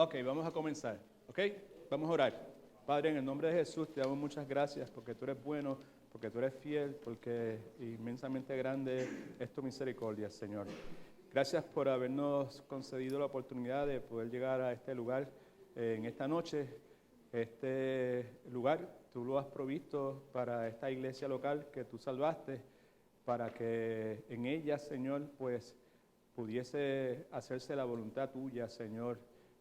Ok, vamos a comenzar. Ok, vamos a orar. Padre, en el nombre de Jesús te damos muchas gracias porque tú eres bueno, porque tú eres fiel, porque inmensamente grande es tu misericordia, Señor. Gracias por habernos concedido la oportunidad de poder llegar a este lugar en esta noche. Este lugar tú lo has provisto para esta iglesia local que tú salvaste, para que en ella, Señor, pues pudiese hacerse la voluntad tuya, Señor.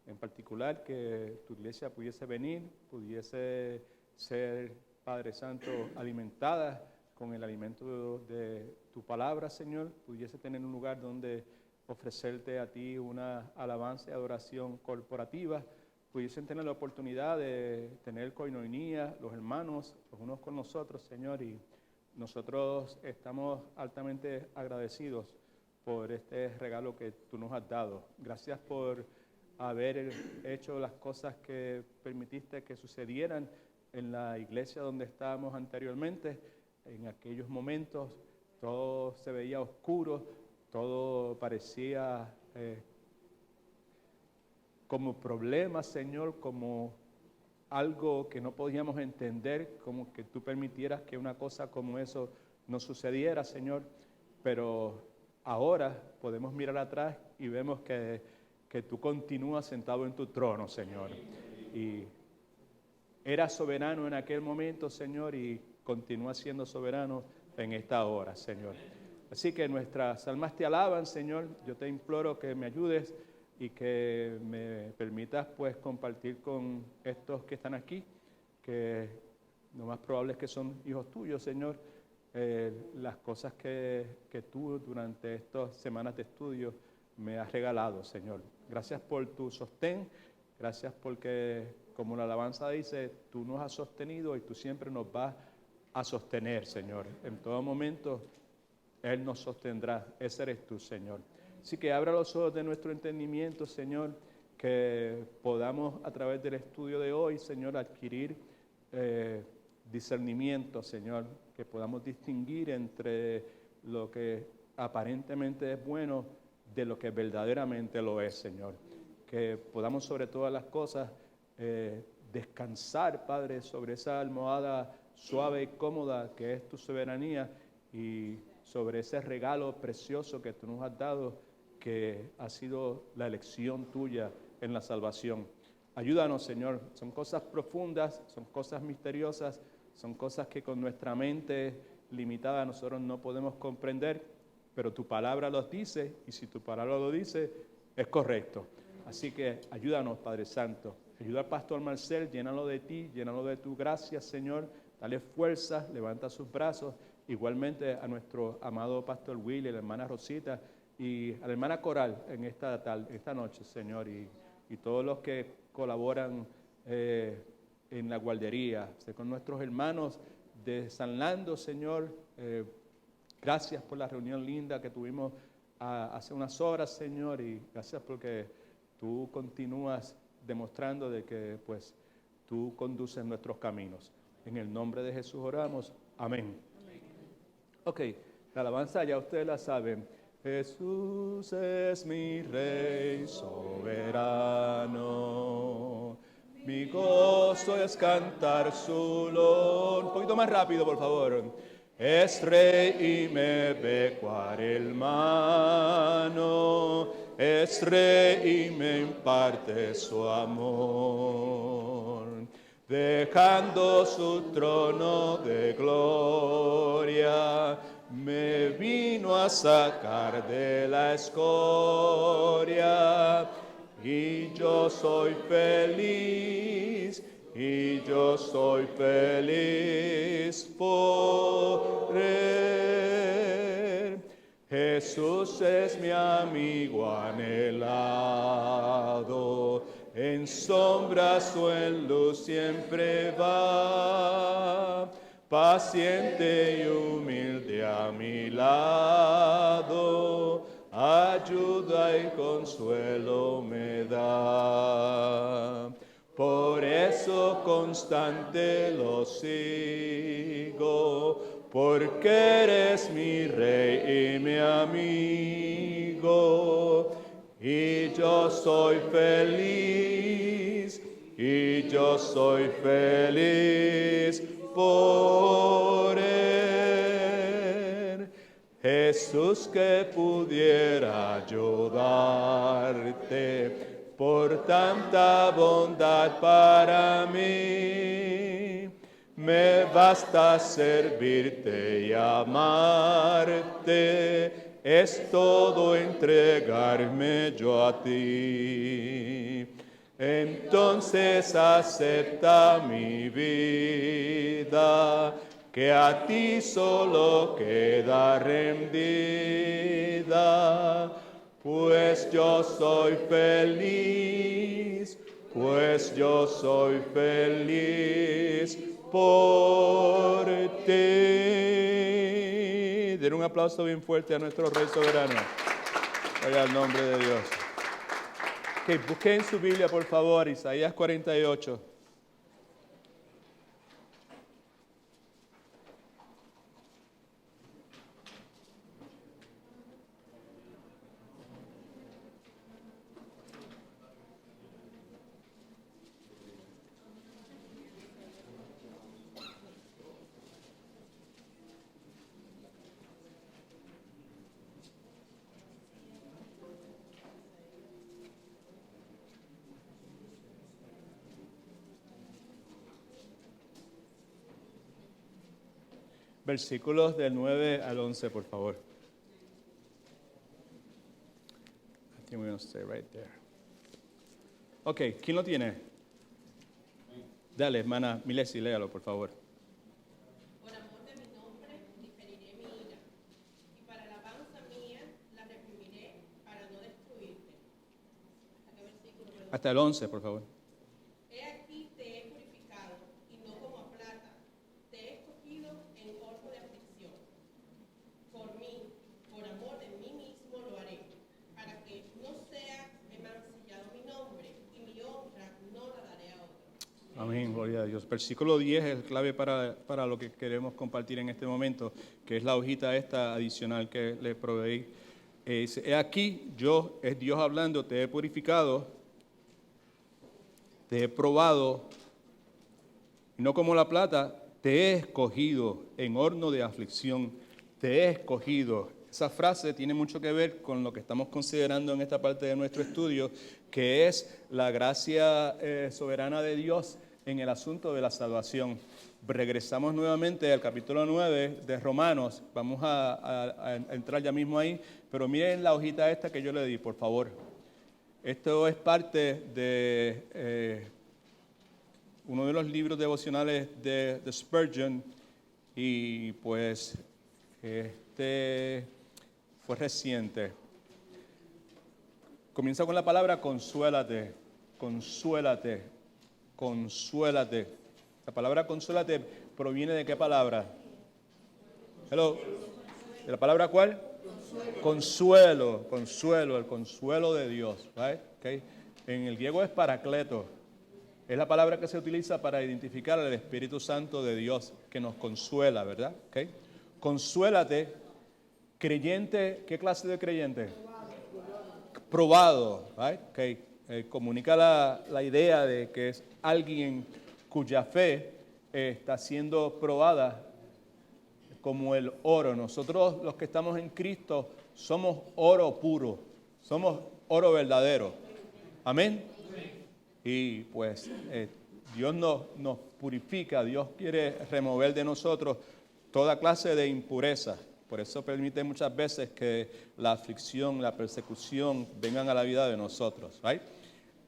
En particular, que tu iglesia pudiese venir, pudiese ser, Padre Santo, alimentada con el alimento de tu palabra, Señor, pudiese tener un lugar donde ofrecerte a ti una alabanza y adoración corporativa, pudiesen tener la oportunidad de tener coinonía, los hermanos, los unos con nosotros, Señor, y nosotros estamos altamente agradecidos por este regalo que tú nos has dado. Gracias por haber hecho las cosas que permitiste que sucedieran en la iglesia donde estábamos anteriormente. En aquellos momentos todo se veía oscuro, todo parecía como problema, Señor, como algo que no podíamos entender, como que tú permitieras que una cosa como eso no sucediera, Señor. Pero ahora podemos mirar atrás y vemos que tú continúas sentado en tu trono, Señor. Y eras soberano en aquel momento, Señor, y continúas siendo soberano en esta hora, Señor. Así que nuestras almas te alaban, Señor. Yo te imploro que me ayudes y que me permitas, pues, compartir con estos que están aquí, que lo más probable es que son hijos tuyos, Señor, las cosas que tú durante estas semanas de estudio me has regalado, Señor. Gracias por tu sostén, gracias porque, como la alabanza dice, tú nos has sostenido y tú siempre nos vas a sostener, Señor. En todo momento, Él nos sostendrá. Ese eres tú, Señor. Así que abra los ojos de nuestro entendimiento, Señor, que podamos a través del estudio de hoy, Señor, adquirir discernimiento, Señor, que podamos distinguir entre lo que aparentemente es bueno de lo que verdaderamente lo es, Señor. Que podamos sobre todas las cosas descansar, Padre, sobre esa almohada suave y cómoda que es tu soberanía y sobre ese regalo precioso que tú nos has dado, que ha sido la elección tuya en la salvación. Ayúdanos, Señor. Son cosas profundas, son cosas misteriosas, son cosas que con nuestra mente limitada nosotros no podemos comprender, pero tu palabra los dice, y si tu palabra lo dice, es correcto. Así que ayúdanos, Padre Santo. Ayuda al pastor Marcel, llénalo de ti, llénalo de tu gracia, Señor. Dale fuerza, levanta sus brazos. Igualmente a nuestro amado pastor Willy, a la hermana Rosita y a la hermana Coral en esta noche, Señor, y todos los que colaboran en la guardería, con nuestros hermanos de San Lando, Señor. Gracias por la reunión linda que tuvimos hace unas horas, Señor, y gracias porque tú continúas demostrando de que, pues, tú conduces nuestros caminos. En el nombre de Jesús oramos. Amén. Ok, la alabanza ya ustedes la saben. Jesús es mi Rey soberano. Mi gozo es cantar su lor. Un poquito más rápido, por favor. Es Rey y me becua el mano. Es Rey y me imparte su amor. Dejando su trono de gloria, me vino a sacar de la escoria. Y yo soy feliz, y yo soy feliz por Él. Jesús es mi amigo anhelado, en sombras o en luz siempre va, paciente y humilde a mi lado, ayuda y consuelo me da. Por eso constante lo sigo, porque eres mi Rey y mi amigo, y yo soy feliz yo soy feliz por él. Jesús, que pudiera yo darte por tanta bondad para mí. Me basta servirte y amarte, es todo entregarme yo a ti. Entonces acepta mi vida, que a ti solo queda rendida, pues yo soy feliz, pues yo soy feliz por ti. Den un aplauso bien fuerte a nuestro Rey Soberano. Oiga el nombre de Dios. Okay, busquen su Biblia, por favor, Isaías 48. Versículos del 9 al 11, por favor. I think we're going to stay right there. Ok, ¿quién lo tiene? Dale, hermana Milesi, léalo, por favor. Por amor de mi nombre, diferiré mi ira, y para alabanza mía la reprimiré para no destruirte. ¿Hasta qué versículo? Perdón. Hasta el 11, por favor. He aquí te he purificado, y no como a plata, te he escogido en horno de aflicción. Por mí, por amor de mí mismo lo haré, para que no sea mancillado mi nombre, y mi honra no la daré a otro. Amén, gloria a Dios. Versículo 10 es clave para lo que queremos compartir en este momento, que es la hojita esta adicional que le proveí. Dice, he aquí, yo, es Dios hablando, te he purificado, te he probado, y no como la plata, te he escogido en horno de aflicción, te he escogido. Esa frase tiene mucho que ver con lo que estamos considerando en esta parte de nuestro estudio, que es la gracia soberana de Dios en el asunto de la salvación. Regresamos nuevamente al capítulo 9 de Romanos, vamos a entrar ya mismo ahí, pero miren la hojita esta que yo le di, por favor. Esto es parte de uno de los libros devocionales de Spurgeon, y pues este fue reciente. Comienza con la palabra consuélate, consuélate, consuélate. La palabra consuélate proviene ¿de qué palabra? Hello. ¿De la palabra cuál? Consuelo, consuelo, el consuelo de Dios. Right? Okay. En el griego es paracleto. Es la palabra que se utiliza para identificar al Espíritu Santo de Dios que nos consuela, ¿verdad? Okay. Consuélate, creyente, ¿qué clase de creyente? Probado, right? Okay. Comunica la idea de que es alguien cuya fe está siendo probada como el oro. Nosotros los que estamos en Cristo somos oro puro, somos oro verdadero. Amén. Y pues Dios nos purifica, Dios quiere remover de nosotros toda clase de impureza. Por eso permite muchas veces que la aflicción, la persecución vengan a la vida de nosotros. ¿Right?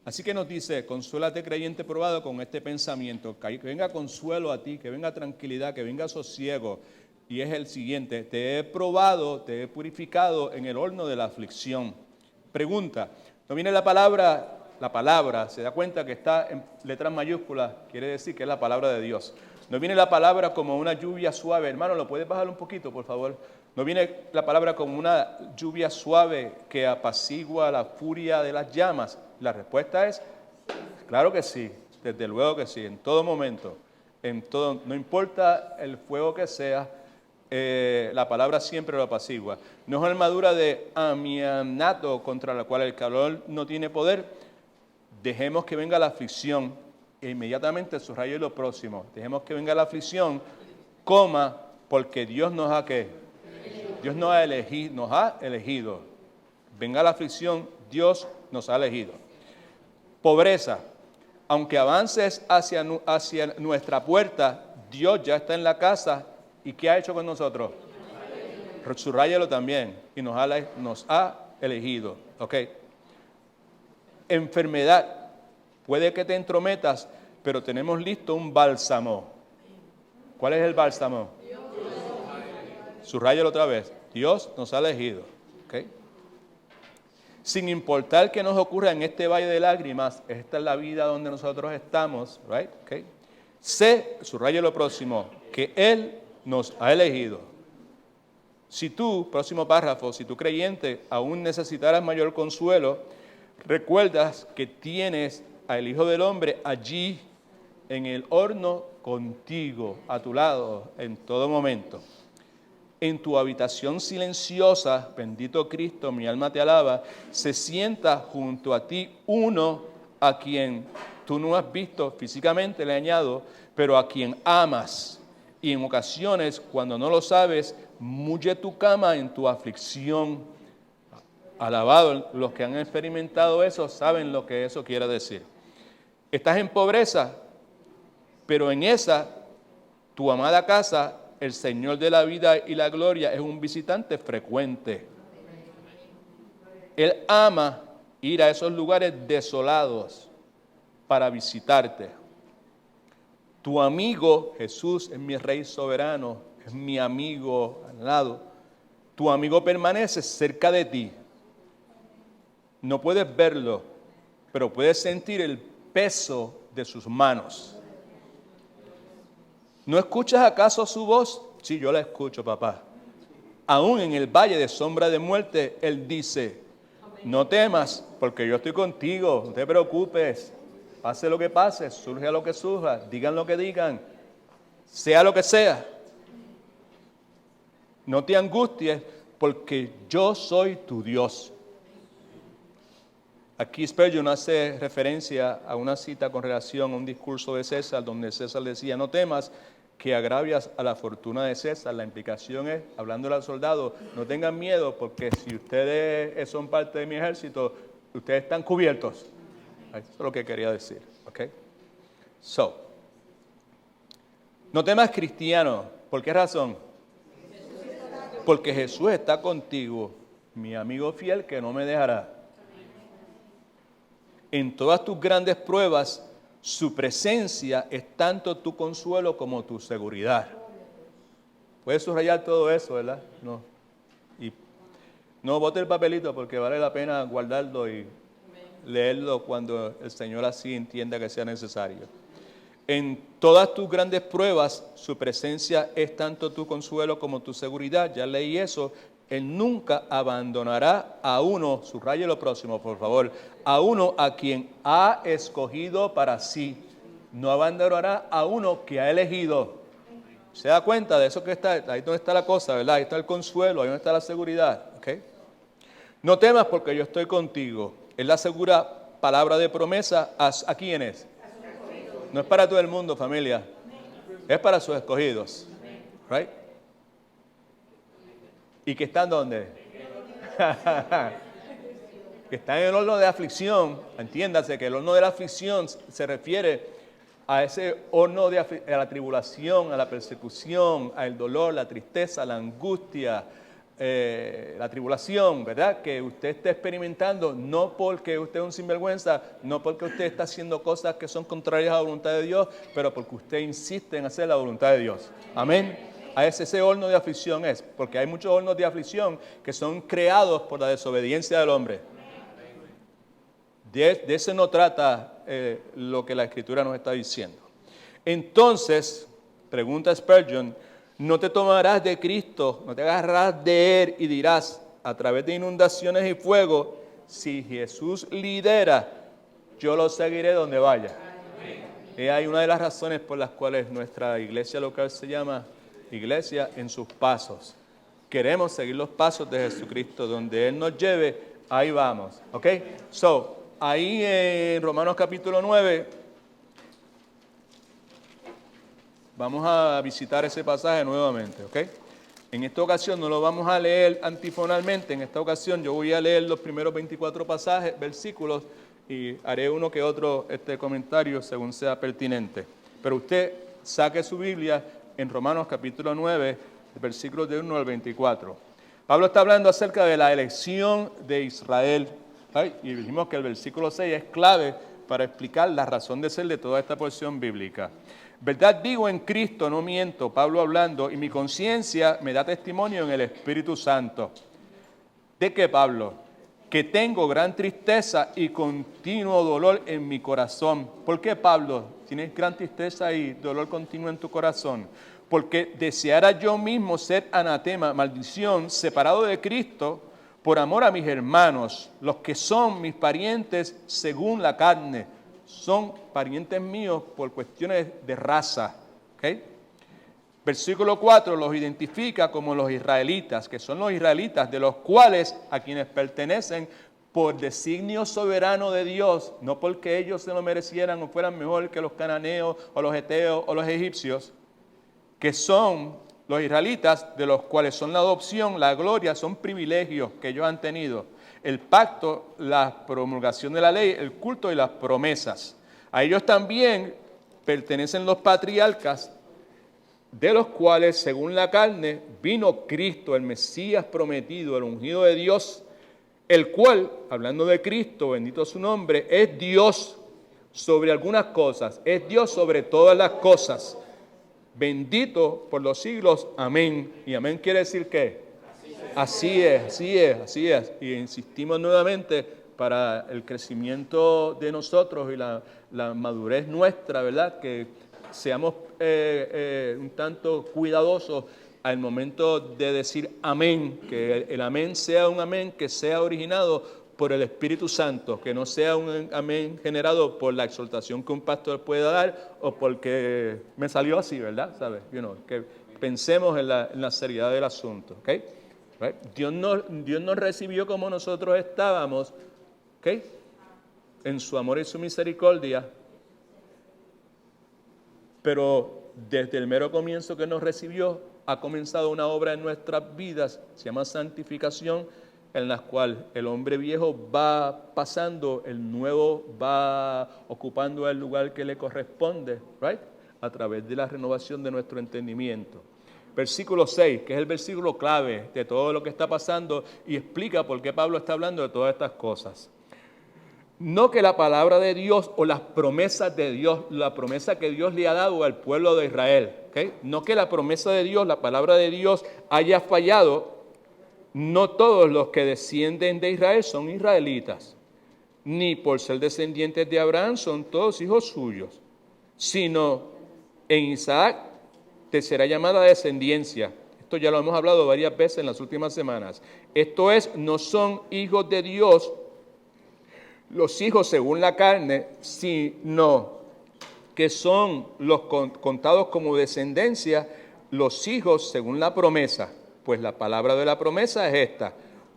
Así que nos dice, consuélate creyente probado con este pensamiento, que venga consuelo a ti, que venga tranquilidad, que venga sosiego. Y es el siguiente, te he probado, te he purificado en el horno de la aflicción. Pregunta, ¿no viene la palabra, se da cuenta que está en letras mayúsculas, quiere decir que es la palabra de Dios? ¿No viene la palabra como una lluvia suave? Hermano, ¿lo puedes bajar un poquito, por favor? ¿No viene la palabra como una lluvia suave que apacigua la furia de las llamas? La respuesta es, claro que sí, desde luego que sí, en todo momento, no importa el fuego que sea, la palabra siempre lo apacigua. No es armadura de amianato contra la cual el calor no tiene poder. Dejemos que venga la aflicción, E inmediatamente subraye lo próximo. Dejemos que venga la aflicción, coma, porque Dios nos ha ¿qué? Dios nos ha elegido. Venga la aflicción, Dios nos ha elegido. Pobreza. Aunque avances hacia nuestra puerta, Dios ya está en la casa. ¿Y qué ha hecho con nosotros? Subrayelo también. Y nos ha elegido. ¿Ok? Enfermedad. Puede que te entrometas, pero tenemos listo un bálsamo. ¿Cuál es el bálsamo? Subrayelo otra vez. Dios nos ha elegido. ¿Ok? Sin importar qué nos ocurra en este valle de lágrimas, esta es la vida donde nosotros estamos, right? Okay. Sé, subraye lo próximo, que Él nos ha elegido. Si tú, próximo párrafo, si tú creyente aún necesitaras mayor consuelo, recuerdas que tienes al Hijo del Hombre allí en el horno contigo, a tu lado, en todo momento. En tu habitación silenciosa, bendito Cristo, mi alma te alaba, se sienta junto a ti uno a quien tú no has visto físicamente, le añado, pero a quien amas. Y en ocasiones, cuando no lo sabes, mulle tu cama en tu aflicción. Alabado, los que han experimentado eso saben lo que eso quiere decir. Estás en pobreza, pero en esa, tu amada casa, el Señor de la vida y la gloria es un visitante frecuente. Él ama ir a esos lugares desolados para visitarte. Tu amigo Jesús es mi Rey soberano, es mi amigo al lado. Tu amigo permanece cerca de ti. No puedes verlo, pero puedes sentir el peso de sus manos. ¿No escuchas acaso su voz? Sí, yo la escucho, papá. Aún en el valle de sombra de muerte, Él dice, no temas, porque yo estoy contigo, no te preocupes. Pase lo que pase, surja lo que surja, digan lo que digan, sea lo que sea. No te angusties, porque yo soy tu Dios. Aquí Spurgeon hace referencia a una cita con relación a un discurso de César, donde César decía, no temas que agravias a la fortuna de César. La implicación es, hablándole al soldado, no tengan miedo, porque si ustedes son parte de mi ejército, ustedes están cubiertos. Eso es lo que quería decir. ¿Okay? No temas, cristiano. ¿Por qué razón? Porque Jesús está contigo, mi amigo fiel que no me dejará. En todas tus grandes pruebas, su presencia es tanto tu consuelo como tu seguridad. Puedes subrayar todo eso, ¿verdad? No. Y no bote el papelito porque vale la pena guardarlo y leerlo cuando el Señor así entienda que sea necesario. En todas tus grandes pruebas, su presencia es tanto tu consuelo como tu seguridad. Ya leí eso. Él nunca abandonará a uno, subraye lo próximo, por favor, a uno a quien ha escogido para sí. No abandonará a uno que ha elegido. ¿Se da cuenta de eso que está? Ahí donde está la cosa, ¿verdad? Ahí está el consuelo, ahí donde está la seguridad. ¿Okay? No temas porque yo estoy contigo. Es la segura palabra de promesa. ¿A quiénes? No es para todo el mundo, familia. Es para sus escogidos. Right? ¿Y que están dónde? Que están en el horno de aflicción. Entiéndase que el horno de la aflicción se refiere a ese horno de a la tribulación, a la persecución, al dolor, la tristeza, la angustia, la tribulación, ¿verdad? Que usted está experimentando, no porque usted es un sinvergüenza, no porque usted está haciendo cosas que son contrarias a la voluntad de Dios, pero porque usted insiste en hacer la voluntad de Dios. Amén. A ese horno de aflicción es, porque hay muchos hornos de aflicción que son creados por la desobediencia del hombre. De ese no trata lo que la Escritura nos está diciendo. Entonces, pregunta Spurgeon, no te tomarás de Cristo, no te agarrarás de Él y dirás, a través de inundaciones y fuego, si Jesús lidera, yo lo seguiré donde vaya. Y hay una de las razones por las cuales nuestra iglesia local se llama Iglesia en sus pasos. Queremos seguir los pasos de Jesucristo, donde Él nos lleve, ahí vamos. ¿Ok? Ahí en Romanos capítulo 9, vamos a visitar ese pasaje nuevamente, ¿ok? En esta ocasión no lo vamos a leer antifonalmente, en esta ocasión yo voy a leer los primeros 24 versículos, y haré uno que otro comentario según sea pertinente. Pero usted saque su Biblia en Romanos capítulo 9, versículos de 1 al 24. Pablo está hablando acerca de la elección de Israel, ¿sí? Y dijimos que el versículo 6 es clave para explicar la razón de ser de toda esta porción bíblica. Verdad digo en Cristo, no miento, Pablo hablando, y mi conciencia me da testimonio en el Espíritu Santo. ¿De qué, Pablo? Que tengo gran tristeza y continuo dolor en mi corazón. ¿Por qué, Pablo, tienes gran tristeza y dolor continuo en tu corazón? Porque deseara yo mismo ser anatema, maldición, separado de Cristo, por amor a mis hermanos, los que son mis parientes según la carne. Son parientes míos por cuestiones de raza. ¿Okay? Versículo 4 los identifica como los israelitas, que son los israelitas de los cuales a quienes pertenecen por designio soberano de Dios, no porque ellos se lo merecieran o fueran mejor que los cananeos o los heteos o los egipcios, que son los israelitas de los cuales son la adopción, la gloria, son privilegios que ellos han tenido. El pacto, la promulgación de la ley, el culto y las promesas. A ellos también pertenecen los patriarcas, de los cuales, según la carne, vino Cristo, el Mesías prometido, el ungido de Dios, el cual, hablando de Cristo, bendito su nombre, es Dios sobre algunas cosas, es Dios sobre todas las cosas. Bendito por los siglos, amén. Y amén quiere decir ¿qué? Así es. Y insistimos nuevamente para el crecimiento de nosotros y la madurez nuestra, ¿verdad? Que seamos un tanto cuidadosos al momento de decir amén, que el amén sea un amén que sea originado por el Espíritu Santo, que no sea un amén generado por la exhortación que un pastor pueda dar o porque me salió así, ¿verdad? ¿Sabes? Que pensemos en la seriedad del asunto, ¿ok? Right? Dios nos recibió como nosotros estábamos, ¿ok? En su amor y su misericordia, pero desde el mero comienzo que nos recibió, ha comenzado una obra en nuestras vidas, se llama santificación, en la cual el hombre viejo va pasando, el nuevo va ocupando el lugar que le corresponde, right? A través de la renovación de nuestro entendimiento. Versículo 6, que es el versículo clave de todo lo que está pasando y explica por qué Pablo está hablando de todas estas cosas. No que la palabra de Dios o las promesas de Dios, la promesa que Dios le ha dado al pueblo de Israel, ¿okay? No que la promesa de Dios, la palabra de Dios haya fallado. No todos los que descienden de Israel son israelitas, ni por ser descendientes de Abraham son todos hijos suyos, sino en Isaac te será llamada descendencia. Esto ya lo hemos hablado varias veces en las últimas semanas. Esto es, no son hijos de Dios los hijos según la carne, sino que son los contados como descendencia los hijos según la promesa. Pues la palabra de la promesa es esta: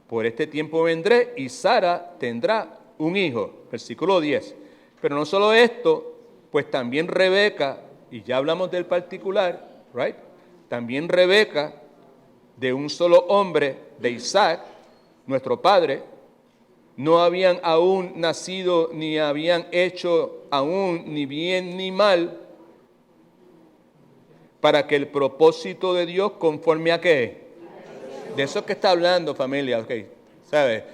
por este tiempo vendré y Sara tendrá un hijo. Versículo 10. Pero no solo esto, pues también Rebeca, y ya hablamos del particular, right? También Rebeca, de un solo hombre, de Isaac, nuestro padre, no habían aún nacido, ni habían hecho aún ni bien ni mal, para que el propósito de Dios conforme a qué. De eso es que está hablando, familia, ¿ok? ¿Sabe?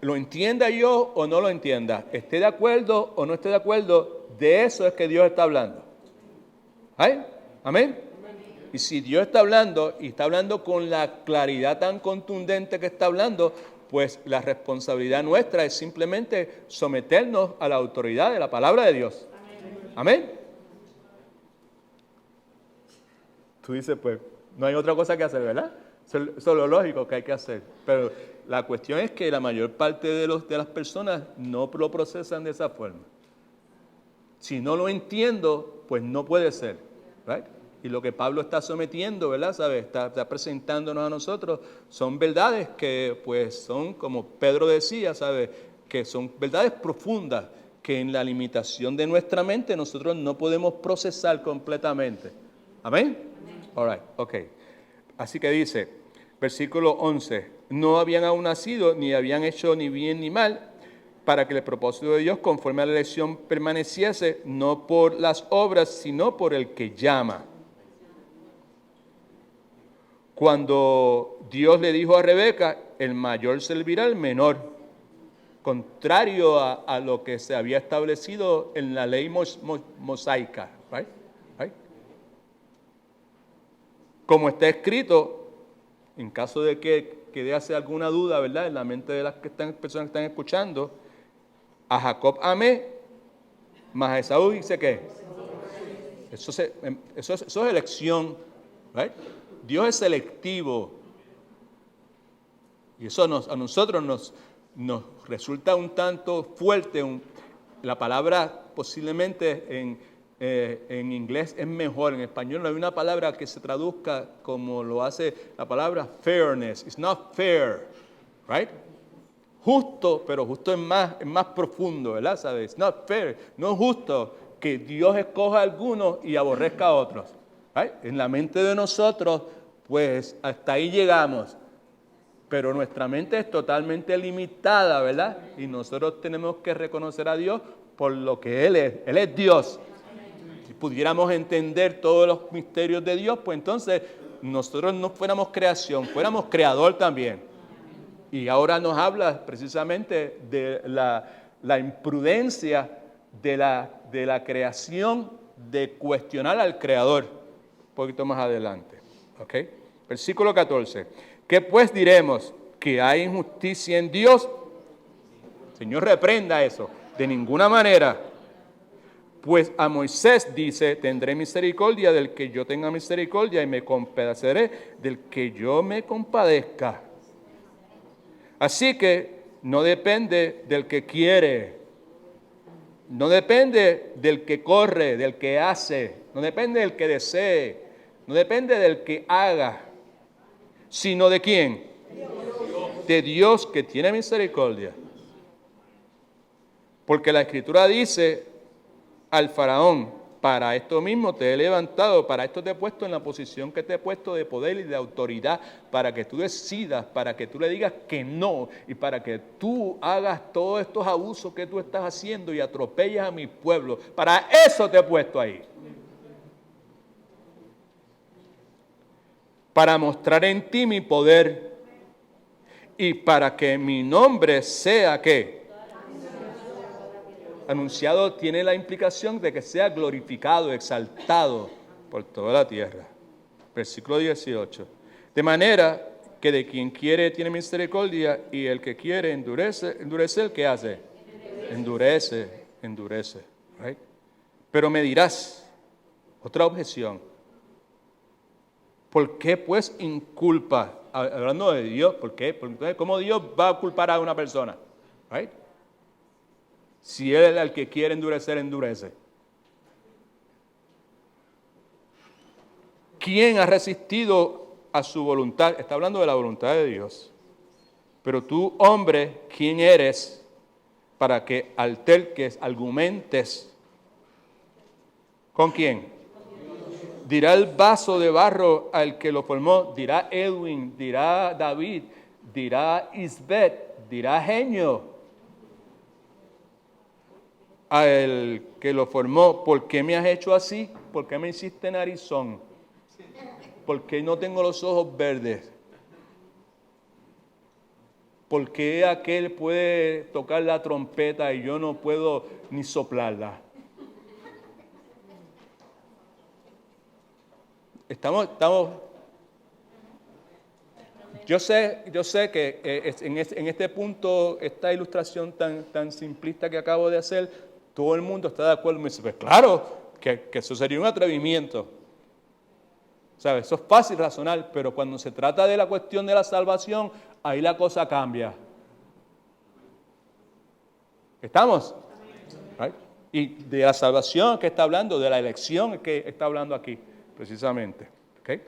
Lo entienda yo o no lo entienda, esté de acuerdo o no esté de acuerdo, de eso es que Dios está hablando. ¿Ay? ¿Amén? Y si Dios está hablando y está hablando con la claridad tan contundente que está hablando, pues la responsabilidad nuestra es simplemente someternos a la autoridad de la palabra de Dios. ¿Amén? Tú dices, pues, no hay otra cosa que hacer, ¿verdad? Eso es lo lógico que hay que hacer. Pero la cuestión es que la mayor parte de las personas no lo procesan de esa forma. Si no lo entiendo, pues no puede ser, ¿right? Y lo que Pablo está sometiendo, ¿verdad? ¿Sabes? Está presentándonos a nosotros, son verdades que, pues, son, como Pedro decía, ¿sabes? Que son verdades profundas, que en la limitación de nuestra mente nosotros no podemos procesar completamente. ¿Amén? All right, ok. Así que dice, versículo 11, no habían aún nacido, ni habían hecho ni bien ni mal, para que el propósito de Dios conforme a la elección permaneciese, no por las obras, sino por el que llama. Cuando Dios le dijo a Rebeca, el mayor servirá al menor, contrario a lo que se había establecido en la ley mosaica. Right? Right? Como está escrito, en caso de que quedase alguna duda, ¿verdad?, en la mente de las personas que están escuchando, a Jacob amé, mas a Esaú dice que eso es elección. Right? Dios es selectivo. Y eso a nosotros nos resulta un tanto fuerte. La palabra posiblemente en inglés es mejor. En español no hay una palabra que se traduzca como lo hace la palabra fairness. It's not fair. Right? Justo, pero justo es más profundo, ¿verdad? ¿Sabes? It's not fair. No es justo que Dios escoja a algunos y aborrezca a otros. Right? En la mente de nosotros, pues hasta ahí llegamos. Pero nuestra mente es totalmente limitada, ¿verdad? Y nosotros tenemos que reconocer a Dios por lo que Él es. Él es Dios. Si pudiéramos entender todos los misterios de Dios, pues entonces nosotros no fuéramos creación, fuéramos creador también. Y ahora nos habla precisamente de la imprudencia de la creación de cuestionar al creador. Un poquito más adelante. ¿Ok? Versículo 14. ¿Qué pues diremos? ¿Que hay injusticia en Dios? Señor, reprenda eso. De ninguna manera. Pues a Moisés dice, tendré misericordia del que yo tenga misericordia y me compadeceré del que yo me compadezca. Así que no depende del que quiere, no depende del que corre, del que hace, no depende del que desee, no depende del que haga, sino de quién, de Dios que tiene misericordia. Porque la Escritura dice al faraón, para esto mismo te he levantado, para esto te he puesto en la posición que te he puesto de poder y de autoridad, para que tú decidas, para que tú le digas que no, y para que tú hagas todos estos abusos que tú estás haciendo y atropellas a mi pueblo. Para eso te he puesto ahí. Para mostrar en ti mi poder y para que mi nombre sea, ¿qué? Anunciado tiene la implicación de que sea glorificado, exaltado por toda la tierra. Versículo 18. De manera que de quien quiere tiene misericordia y el que quiere endurecer, ¿qué hace? Endurece. Right? Pero me dirás, otra objeción, ¿por qué pues inculpa? Hablando de Dios, ¿por qué? Porque, ¿cómo Dios va a culpar a una persona? Right? Si Él es el que quiere endurecer, endurece. ¿Quién ha resistido a su voluntad? Está hablando de la voluntad de Dios. Pero tú, hombre, ¿quién eres para que alterques, argumentes? ¿Con quién? Dirá el vaso de barro al que lo formó, dirá Edwin, dirá David, dirá Isbeth, dirá Genio. A el que lo formó, ¿por qué me has hecho así? ¿Por qué me hiciste narizón? ¿Por qué no tengo los ojos verdes? ¿Por qué aquel puede tocar la trompeta y yo no puedo ni soplarla? Estamos. Yo sé que en este punto, esta ilustración tan simplista que acabo de hacer, todo el mundo está de acuerdo. Me dice, pues claro, que eso sería un atrevimiento. ¿Sabes? Eso es fácil razonar, pero cuando se trata de la cuestión de la salvación, ahí la cosa cambia. ¿Estamos? ¿Right? Y de la salvación que está hablando, de la elección que está hablando aquí, precisamente. ¿Okay?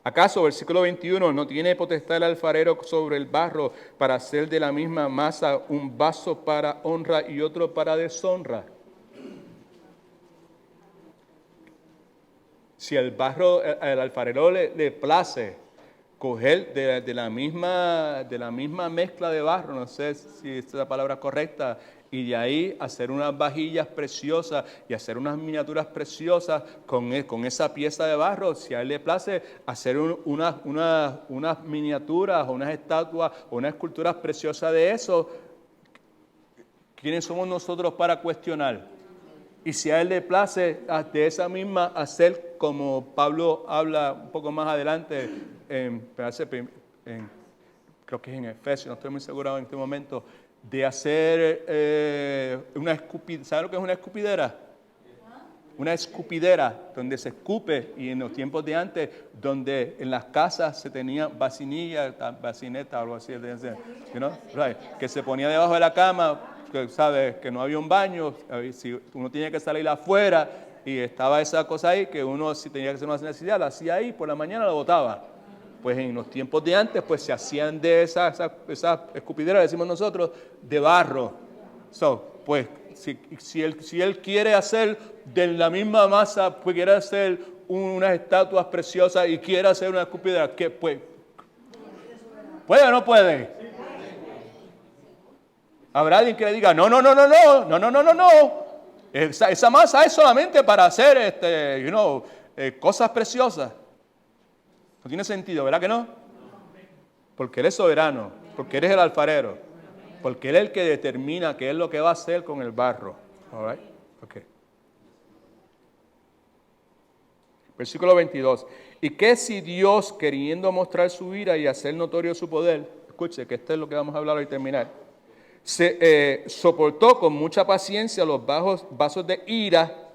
¿Acaso, versículo 21, no tiene potestad el alfarero sobre el barro para hacer de la misma masa un vaso para honra y otro para deshonra? Si el barro, el alfarero le place coger de la misma mezcla de barro, no sé si esta es la palabra correcta, y de ahí hacer unas vajillas preciosas y hacer unas miniaturas preciosas con esa pieza de barro, si a él le place hacer unas miniaturas o unas estatuas o unas esculturas preciosas de eso, ¿quiénes somos nosotros para cuestionar? Y si a él le place de esa misma hacer, como Pablo habla un poco más adelante, creo que es en Efesios, no estoy muy seguro en este momento, de hacer una escupidera. ¿Sabe lo que es una escupidera? Una escupidera, donde se escupe, y en los tiempos de antes, donde en las casas se tenía bacineta, algo así, you know? Right, que se ponía debajo de la cama, que sabe que no había un baño, si uno tenía que salir afuera y estaba esa cosa ahí, que uno si tenía que hacer una necesidad, la hacía ahí, por la mañana la botaba. Pues en los tiempos de antes, pues se hacían de esas escupideras, decimos nosotros, de barro. Pues si él quiere hacer de la misma masa, pues quiere hacer unas estatuas preciosas y quiere hacer una escupidera, ¿qué pues? ¿Puede o no puede? Habrá alguien que le diga, no. Esa masa es solamente para hacer cosas preciosas. No tiene sentido, ¿verdad que no? Porque Él es soberano, porque Él es el alfarero, porque Él es el que determina qué es lo que va a hacer con el barro. All right? Okay. Versículo 22. ¿Y qué si Dios, queriendo mostrar su ira y hacer notorio su poder, escuche que esto es lo que vamos a hablar y terminar, soportó con mucha paciencia los vasos de ira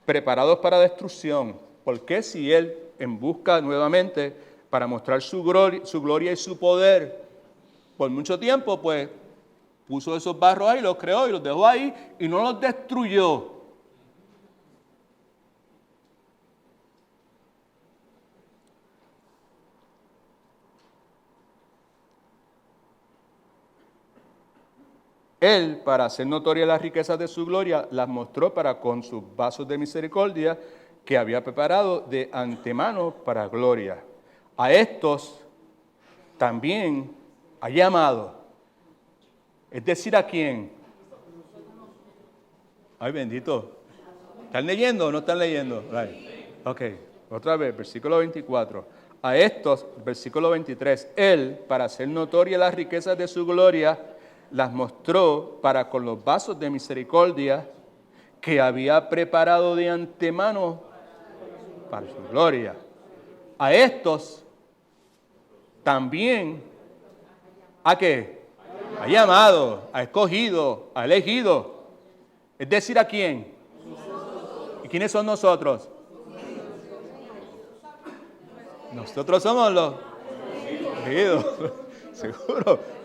preparados para destrucción? ¿Por qué si Él, en busca nuevamente para mostrar su gloria y su poder, por mucho tiempo, pues puso esos barros ahí, los creó y los dejó ahí y no los destruyó? Él, para hacer notorias las riquezas de su gloria, las mostró para con sus vasos de misericordia que había preparado de antemano para gloria. A estos también ha llamado. Es decir, ¿a quién? Ay, bendito. ¿Están leyendo o no están leyendo? Right. Ok, otra vez, versículo 24. A estos, versículo 23, Él, para hacer notorias las riquezas de su gloria, las mostró para con los vasos de misericordia que había preparado de antemano para su gloria. A estos también, ¿a qué? Ha llamado, ha escogido, ha elegido. Es decir, ¿a quién? ¿Y quiénes son nosotros? Nosotros somos los elegidos. Seguro.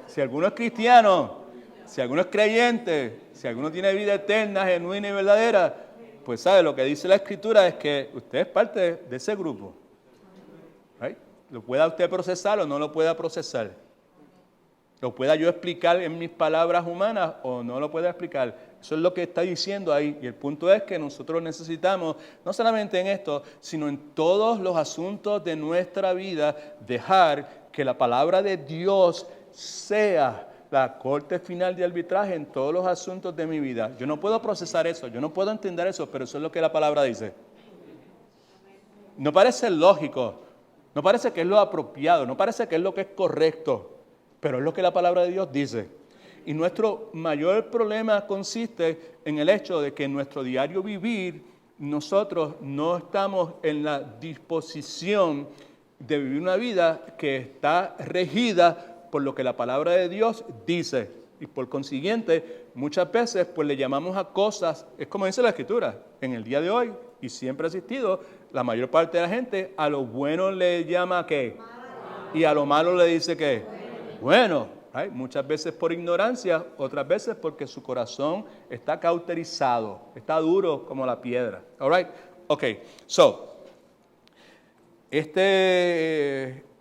Si alguno es cristiano, si alguno es creyente, si alguno tiene vida eterna, genuina y verdadera, pues sabe, lo que dice la Escritura es que usted es parte de ese grupo. Right? Lo pueda usted procesar o no lo pueda procesar. Lo pueda yo explicar en mis palabras humanas o no lo pueda explicar. Eso es lo que está diciendo ahí. Y el punto es que nosotros necesitamos, no solamente en esto, sino en todos los asuntos de nuestra vida, dejar que la palabra de Dios sea la corte final de arbitraje en todos los asuntos de mi vida. Yo no puedo procesar eso, yo no puedo entender eso, pero eso es lo que la palabra dice. No parece lógico, no parece que es lo apropiado, no parece que es lo que es correcto, pero es lo que la palabra de Dios dice. Y nuestro mayor problema consiste en el hecho de que en nuestro diario vivir nosotros no estamos en la disposición de vivir una vida que está regida por lo que la palabra de Dios dice. Y por consiguiente, muchas veces pues le llamamos a cosas, es como dice la Escritura, en el día de hoy, y siempre ha existido, la mayor parte de la gente a lo bueno le llama ¿qué? Y a lo malo le dice ¿qué? Bueno, right? Muchas veces por ignorancia, otras veces porque su corazón está cauterizado, está duro como la piedra. All right? Okay, so,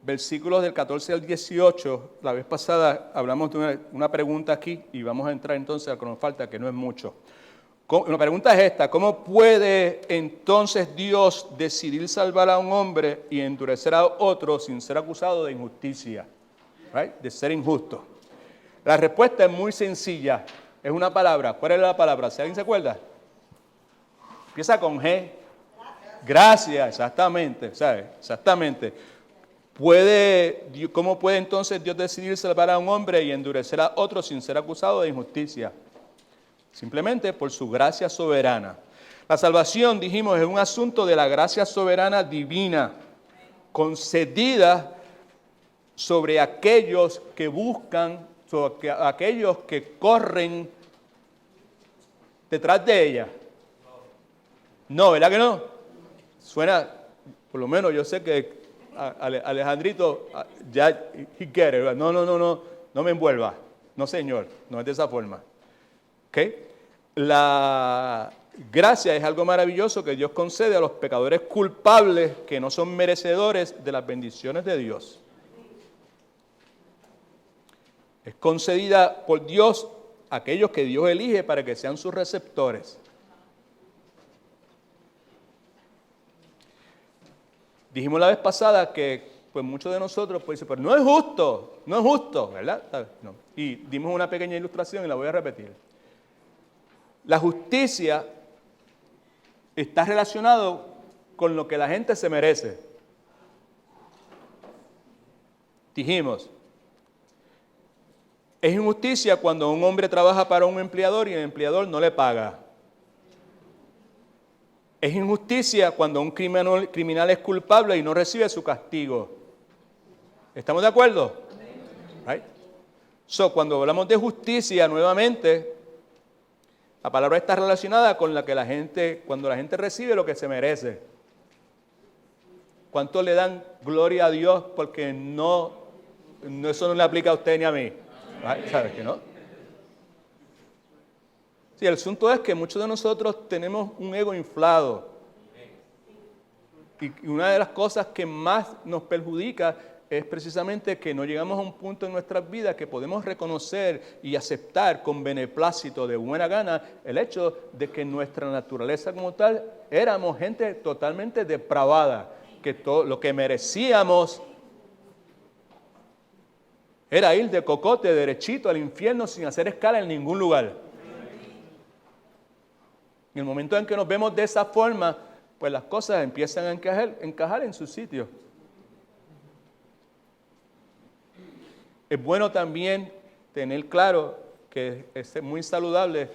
versículos del 14 al 18, la vez pasada hablamos de una pregunta aquí y vamos a entrar entonces a lo que nos falta, que no es mucho. La pregunta es esta: ¿cómo puede entonces Dios decidir salvar a un hombre y endurecer a otro sin ser acusado de injusticia? Right? De ser injusto. La respuesta es muy sencilla. Es una palabra. ¿Cuál es la palabra? ¿Si alguien se acuerda? Empieza con G. Gracias, exactamente. ¿Sabe? Exactamente. ¿Cómo puede entonces Dios decidir salvar a un hombre y endurecer a otro sin ser acusado de injusticia? Simplemente por su gracia soberana. La salvación, dijimos, es un asunto de la gracia soberana divina, concedida sobre aquellos que buscan, sobre aquellos que corren detrás de ella. No, ¿verdad que no? Suena, por lo menos yo sé que Alejandrito ya he get it, right? No me envuelva. No, señor, no es de esa forma. ¿Ok? La gracia es algo maravilloso que Dios concede a los pecadores culpables que no son merecedores de las bendiciones de Dios. Es concedida por Dios a aquellos que Dios elige para que sean sus receptores. Dijimos la vez pasada que pues muchos de nosotros pues dicen, pero no es justo, ¿verdad? No. Y dimos una pequeña ilustración y la voy a repetir. La justicia está relacionado con lo que la gente se merece. Dijimos, es injusticia cuando un hombre trabaja para un empleador y el empleador no le paga. Es injusticia cuando un criminal es culpable y no recibe su castigo. ¿Estamos de acuerdo? Right? So, cuando hablamos de justicia, nuevamente, la palabra está relacionada con la que cuando la gente recibe lo que se merece. ¿Cuánto le dan gloria a Dios porque eso no le aplica a usted ni a mí? Right? ¿Sabes que no? Sí, el asunto es que muchos de nosotros tenemos un ego inflado. Y una de las cosas que más nos perjudica es precisamente que no llegamos a un punto en nuestras vidas que podemos reconocer y aceptar con beneplácito, de buena gana, el hecho de que nuestra naturaleza como tal éramos gente totalmente depravada, que todo lo que merecíamos era ir de cocote derechito al infierno sin hacer escala en ningún lugar. En el momento en que nos vemos de esa forma, pues las cosas empiezan a encajar en su sitio. Es bueno también tener claro que es muy saludable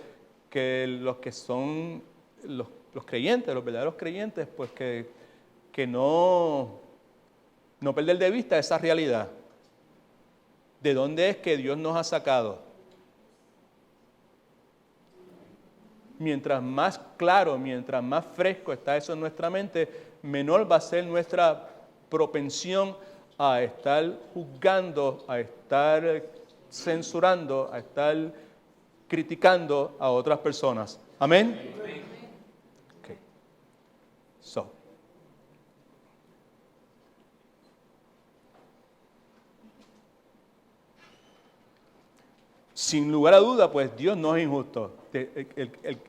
que los que son los creyentes, los verdaderos creyentes, pues que no perder de vista esa realidad. ¿De dónde es que Dios nos ha sacado? Mientras más claro, mientras más fresco está eso en nuestra mente, menor va a ser nuestra propensión a estar juzgando, a estar censurando, a estar criticando a otras personas. ¿Amén? Okay. Sin lugar a duda, pues Dios no es injusto.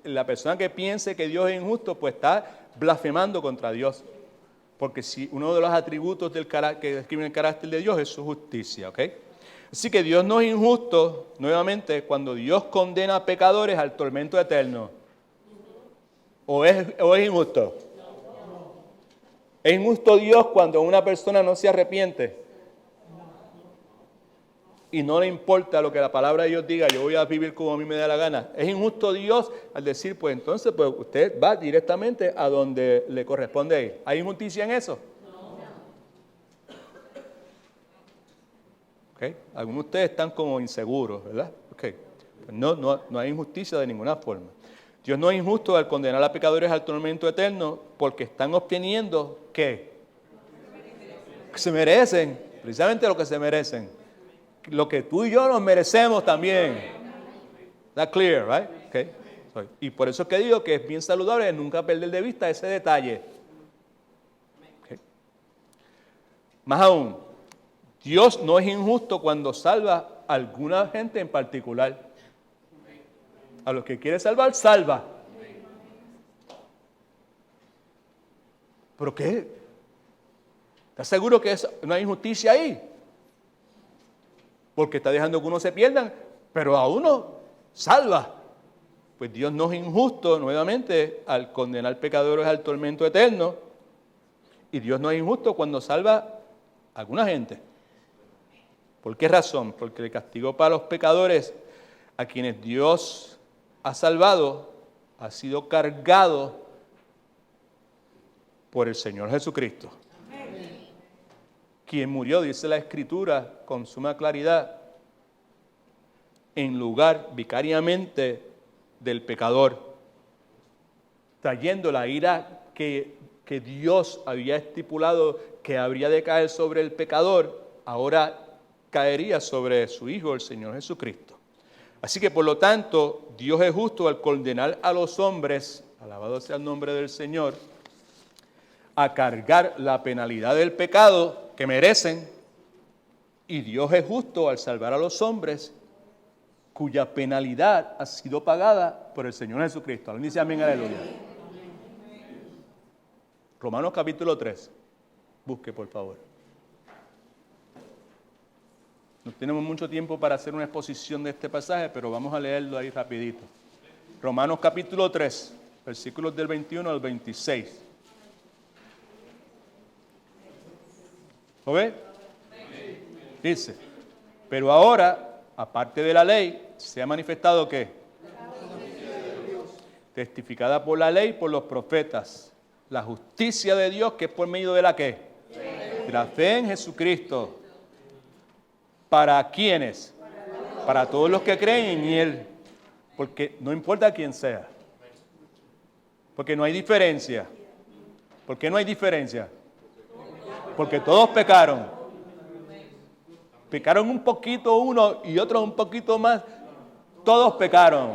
La persona que piense que Dios es injusto, pues está blasfemando contra Dios. Porque si uno de los atributos que describen el carácter de Dios es su justicia, ¿ok? Así que Dios no es injusto, nuevamente, cuando Dios condena a pecadores al tormento eterno. ¿O es injusto? ¿Es injusto Dios cuando una persona no se arrepiente? Y no le importa lo que la palabra de Dios diga, yo voy a vivir como a mí me da la gana. Es injusto Dios al decir, pues entonces pues usted va directamente a donde le corresponde ir. ¿Hay injusticia en eso? No. Okay. Algunos de ustedes están como inseguros, ¿verdad? Okay. Pues no hay injusticia de ninguna forma. Dios no es injusto al condenar a pecadores al tormento eterno porque están obteniendo, ¿qué? Que se merecen, precisamente lo que se merecen. Lo que tú y yo nos merecemos también. That's clear, right? Okay. Y por eso es que digo que es bien saludable nunca perder de vista ese detalle. Okay. Más aún, Dios no es injusto cuando salva a alguna gente en particular. A los que quiere salvar, salva. ¿Pero qué? ¿Estás seguro que no hay injusticia ahí? Porque está dejando que uno se pierdan, pero a uno salva. Pues Dios no es injusto, nuevamente, al condenar pecadores al tormento eterno. Y Dios no es injusto cuando salva a alguna gente. ¿Por qué razón? Porque el castigo para los pecadores a quienes Dios ha salvado ha sido cargado por el Señor Jesucristo. Quien murió, dice la Escritura con suma claridad, en lugar vicariamente del pecador, trayendo la ira que Dios había estipulado que habría de caer sobre el pecador, ahora caería sobre su Hijo, el Señor Jesucristo. Así que por lo tanto, Dios es justo al condenar a los hombres, alabado sea el nombre del Señor, a cargar la penalidad del pecado que merecen, y Dios es justo al salvar a los hombres cuya penalidad ha sido pagada por el Señor Jesucristo. Alguien dice amén, aleluya. Romanos capítulo 3. Busque, por favor. No tenemos mucho tiempo para hacer una exposición de este pasaje, pero vamos a leerlo ahí rapidito. Romanos capítulo 3, versículos del 21 al 26. ¿Lo ve? Dice, pero ahora, aparte de la ley, se ha manifestado ¿qué? Testificada por la ley, por los profetas, la justicia de Dios, que es por medio de la ¿qué? De la fe en Jesucristo. ¿Para quiénes? Para todos los que creen en Él. Porque no importa quién sea. Porque no hay diferencia. ¿Por qué no hay diferencia? Porque todos pecaron. Pecaron un poquito uno y otros un poquito más. Todos pecaron.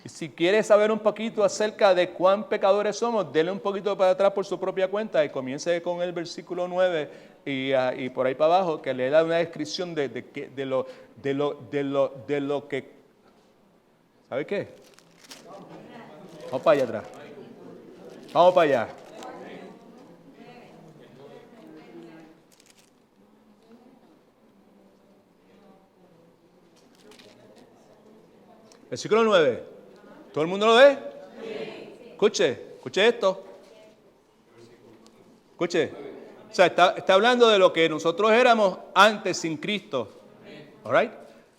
Y si quiere saber un poquito acerca de cuán pecadores somos, dele un poquito para atrás por su propia cuenta y comience con el versículo 9 y por ahí para abajo, que le da una descripción de lo que... ¿Sabe qué? Vamos para allá atrás. Vamos para allá. Versículo 9. ¿Todo el mundo lo ve? Sí. Escuche esto. Escuche. O sea, está hablando de lo que nosotros éramos antes sin Cristo. All right?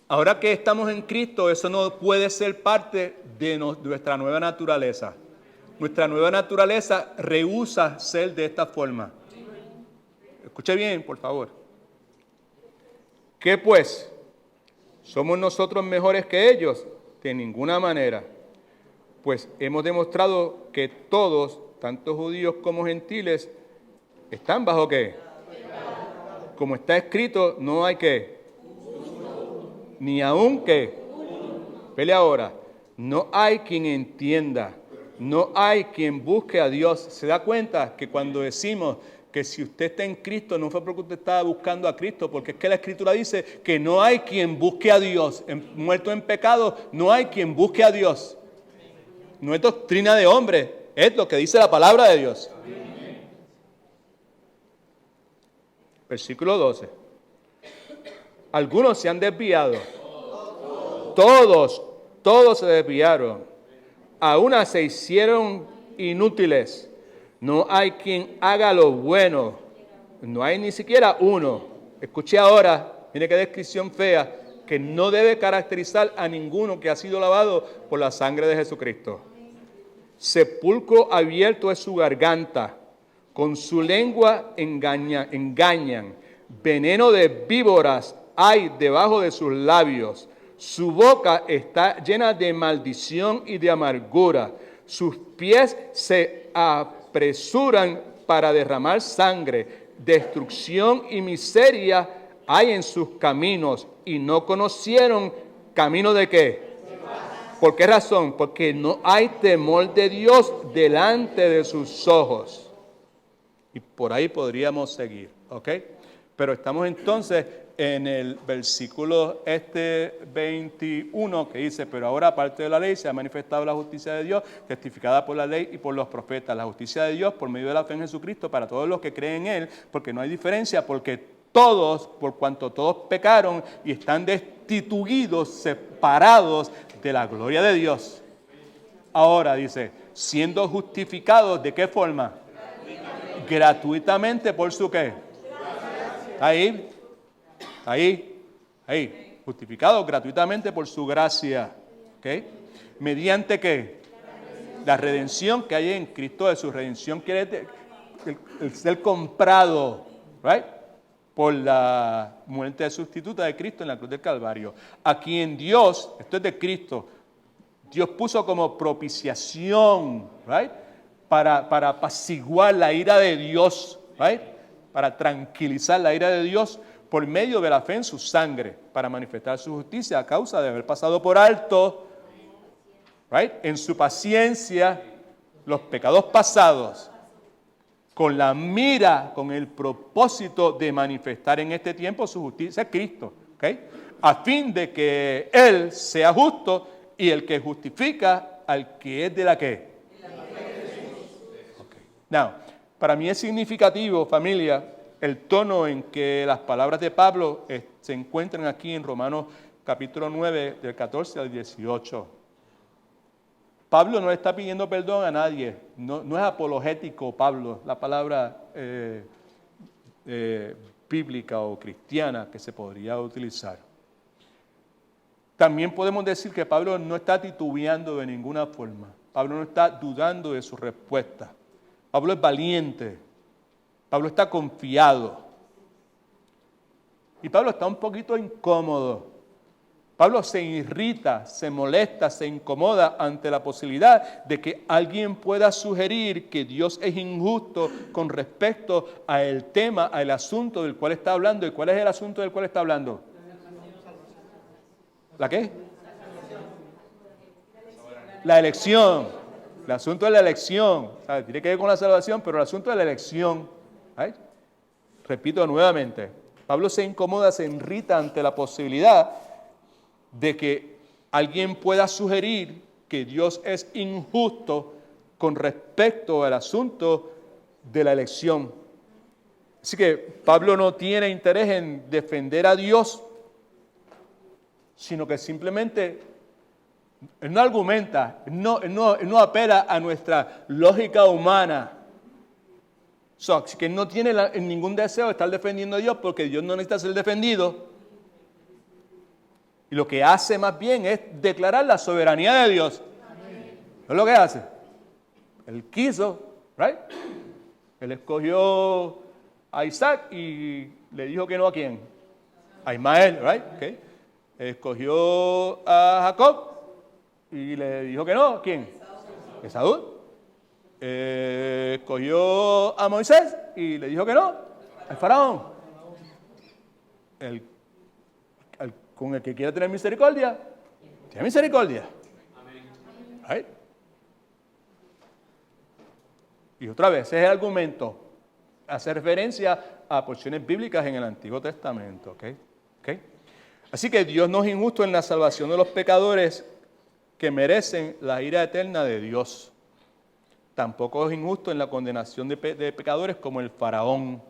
Ahora que estamos en Cristo, eso no puede ser parte de nuestra nueva naturaleza. Nuestra nueva naturaleza rehúsa ser de esta forma. Escuche bien, por favor. ¿Qué pues? ¿Somos nosotros mejores que ellos? De ninguna manera. Pues hemos demostrado que todos, tanto judíos como gentiles, están bajo ¿qué? Como está escrito, no hay ¿qué? Ni aun ¿qué? Vele ahora. No hay quien entienda. No hay quien busque a Dios. ¿Se da cuenta que cuando decimos que si usted está en Cristo, no fue porque usted estaba buscando a Cristo, porque es que la Escritura dice que no hay quien busque a Dios. Muerto en pecado, no hay quien busque a Dios. No es doctrina de hombre, es lo que dice la palabra de Dios. Versículo 12. Algunos se han desviado. Todos se desviaron. A una se hicieron inútiles. No hay quien haga lo bueno. No hay ni siquiera uno. Escuche ahora, mire qué descripción fea, que no debe caracterizar a ninguno que ha sido lavado por la sangre de Jesucristo. Sepulcro abierto es su garganta. Con su lengua engañan. Veneno de víboras hay debajo de sus labios. Su boca está llena de maldición y de amargura. Sus pies se apresuran para derramar sangre. Destrucción y miseria hay en sus caminos. Y no conocieron camino de ¿qué? ¿Por qué razón? Porque no hay temor de Dios delante de sus ojos. Y por ahí podríamos seguir, ¿ok? Pero estamos entonces en el versículo 21 que dice, pero ahora aparte de la ley se ha manifestado la justicia de Dios, testificada por la ley y por los profetas, la justicia de Dios por medio de la fe en Jesucristo para todos los que creen en Él, porque no hay diferencia, porque todos, por cuanto todos pecaron y están destituidos, separados de la gloria de Dios. Ahora dice, siendo justificados, ¿de qué forma? Gratuitamente por su ¿qué? Ahí. Justificados gratuitamente por su gracia. ¿Ok? ¿Mediante qué? La redención que hay en Cristo Jesús. Redención quiere decir el ser comprado, right? Por la muerte sustituta de Cristo en la cruz del Calvario. A quien Dios, esto es de Cristo, Dios puso como propiciación, right? Para apaciguar la ira de Dios, right? Para tranquilizar la ira de Dios por medio de la fe en su sangre, para manifestar su justicia a causa de haber pasado por alto, right? En su paciencia, los pecados pasados, con la mira, con el propósito de manifestar en este tiempo su justicia, Cristo, ¿okay? A fin de que Él sea justo y el que justifica al que es de la que. Okay. Now, para mí es significativo, familia, el tono en que las palabras de Pablo se encuentran aquí en Romanos capítulo 9, del 14 al 18. Pablo no le está pidiendo perdón a nadie, no es apologético Pablo, la palabra bíblica o cristiana que se podría utilizar. También podemos decir que Pablo no está titubeando de ninguna forma, Pablo no está dudando de su respuesta, Pablo es valiente, Pablo está confiado y Pablo está un poquito incómodo. Pablo se irrita, se molesta, se incomoda ante la posibilidad de que alguien pueda sugerir que Dios es injusto con respecto al tema, al asunto del cual está hablando. ¿Y cuál es el asunto del cual está hablando? ¿La qué? La elección. El asunto de la elección. ¿Sabe? Tiene que ver con la salvación, pero el asunto de la elección. ¿Right? Repito nuevamente. Pablo se incomoda, se irrita ante la posibilidad de que alguien pueda sugerir que Dios es injusto con respecto al asunto de la elección. Así que Pablo no tiene interés en defender a Dios, sino que simplemente él no argumenta, él no apela a nuestra lógica humana. Así que él no tiene ningún deseo de estar defendiendo a Dios porque Dios no necesita ser defendido. Y lo que hace más bien es declarar la soberanía de Dios. Amén. ¿No es lo que hace? Él quiso, right? Él escogió a Isaac y le dijo que no a quién. A Ismael, right? Okay. Escogió a Jacob y le dijo que no a quién. Esaú. Escogió a Moisés y le dijo que no. Al faraón. Con el que quiera tener misericordia, tiene misericordia. Right? Y otra vez, ese es el argumento. Hace referencia a porciones bíblicas en el Antiguo Testamento. ¿Okay? Así que Dios no es injusto en la salvación de los pecadores que merecen la ira eterna de Dios. Tampoco es injusto en la condenación de pecadores como el faraón,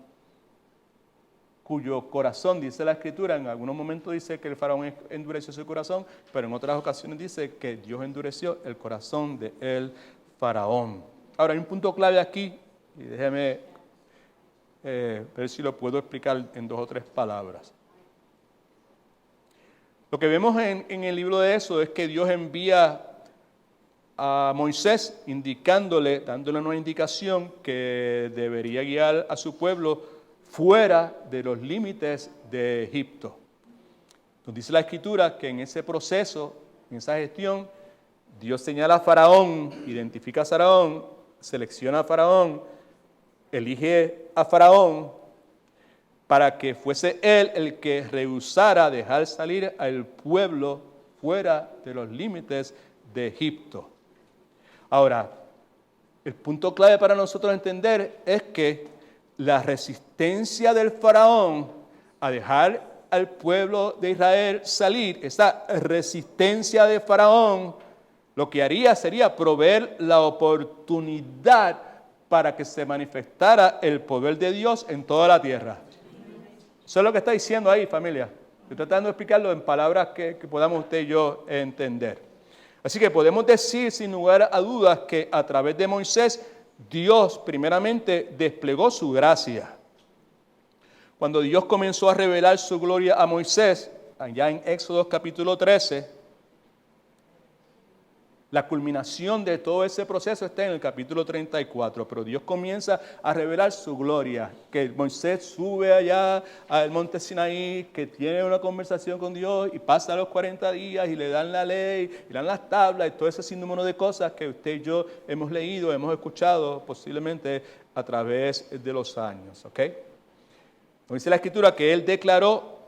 cuyo corazón, dice la Escritura, en algunos momentos dice que el faraón endureció su corazón, pero en otras ocasiones dice que Dios endureció el corazón del faraón. Ahora, hay un punto clave aquí, y déjeme ver si lo puedo explicar en 2 o 3 palabras. Lo que vemos en el libro de Éxodo es que Dios envía a Moisés dándole una indicación que debería guiar a su pueblo fuera de los límites de Egipto. Nos dice la Escritura que en ese proceso, en esa gestión, Dios señala a Faraón, identifica a Faraón, selecciona a Faraón, elige a Faraón para que fuese él el que rehusara dejar salir al pueblo fuera de los límites de Egipto. Ahora, el punto clave para nosotros entender es que la resistencia del faraón a dejar al pueblo de Israel salir, esa resistencia de Faraón, lo que haría sería proveer la oportunidad para que se manifestara el poder de Dios en toda la tierra. Eso es lo que está diciendo ahí, familia. Estoy tratando de explicarlo en palabras que podamos usted y yo entender. Así que podemos decir sin lugar a dudas que a través de Moisés, Dios primeramente desplegó su gracia. Cuando Dios comenzó a revelar su gloria a Moisés, allá en Éxodo capítulo 13, la culminación de todo ese proceso está en el capítulo 34, pero Dios comienza a revelar su gloria, que Moisés sube allá al monte Sinaí, que tiene una conversación con Dios y pasa los 40 días y le dan la ley, y le dan las tablas y todo ese sinnúmero de cosas que usted y yo hemos leído, hemos escuchado posiblemente a través de los años, ¿ok? Dice la Escritura que Él declaró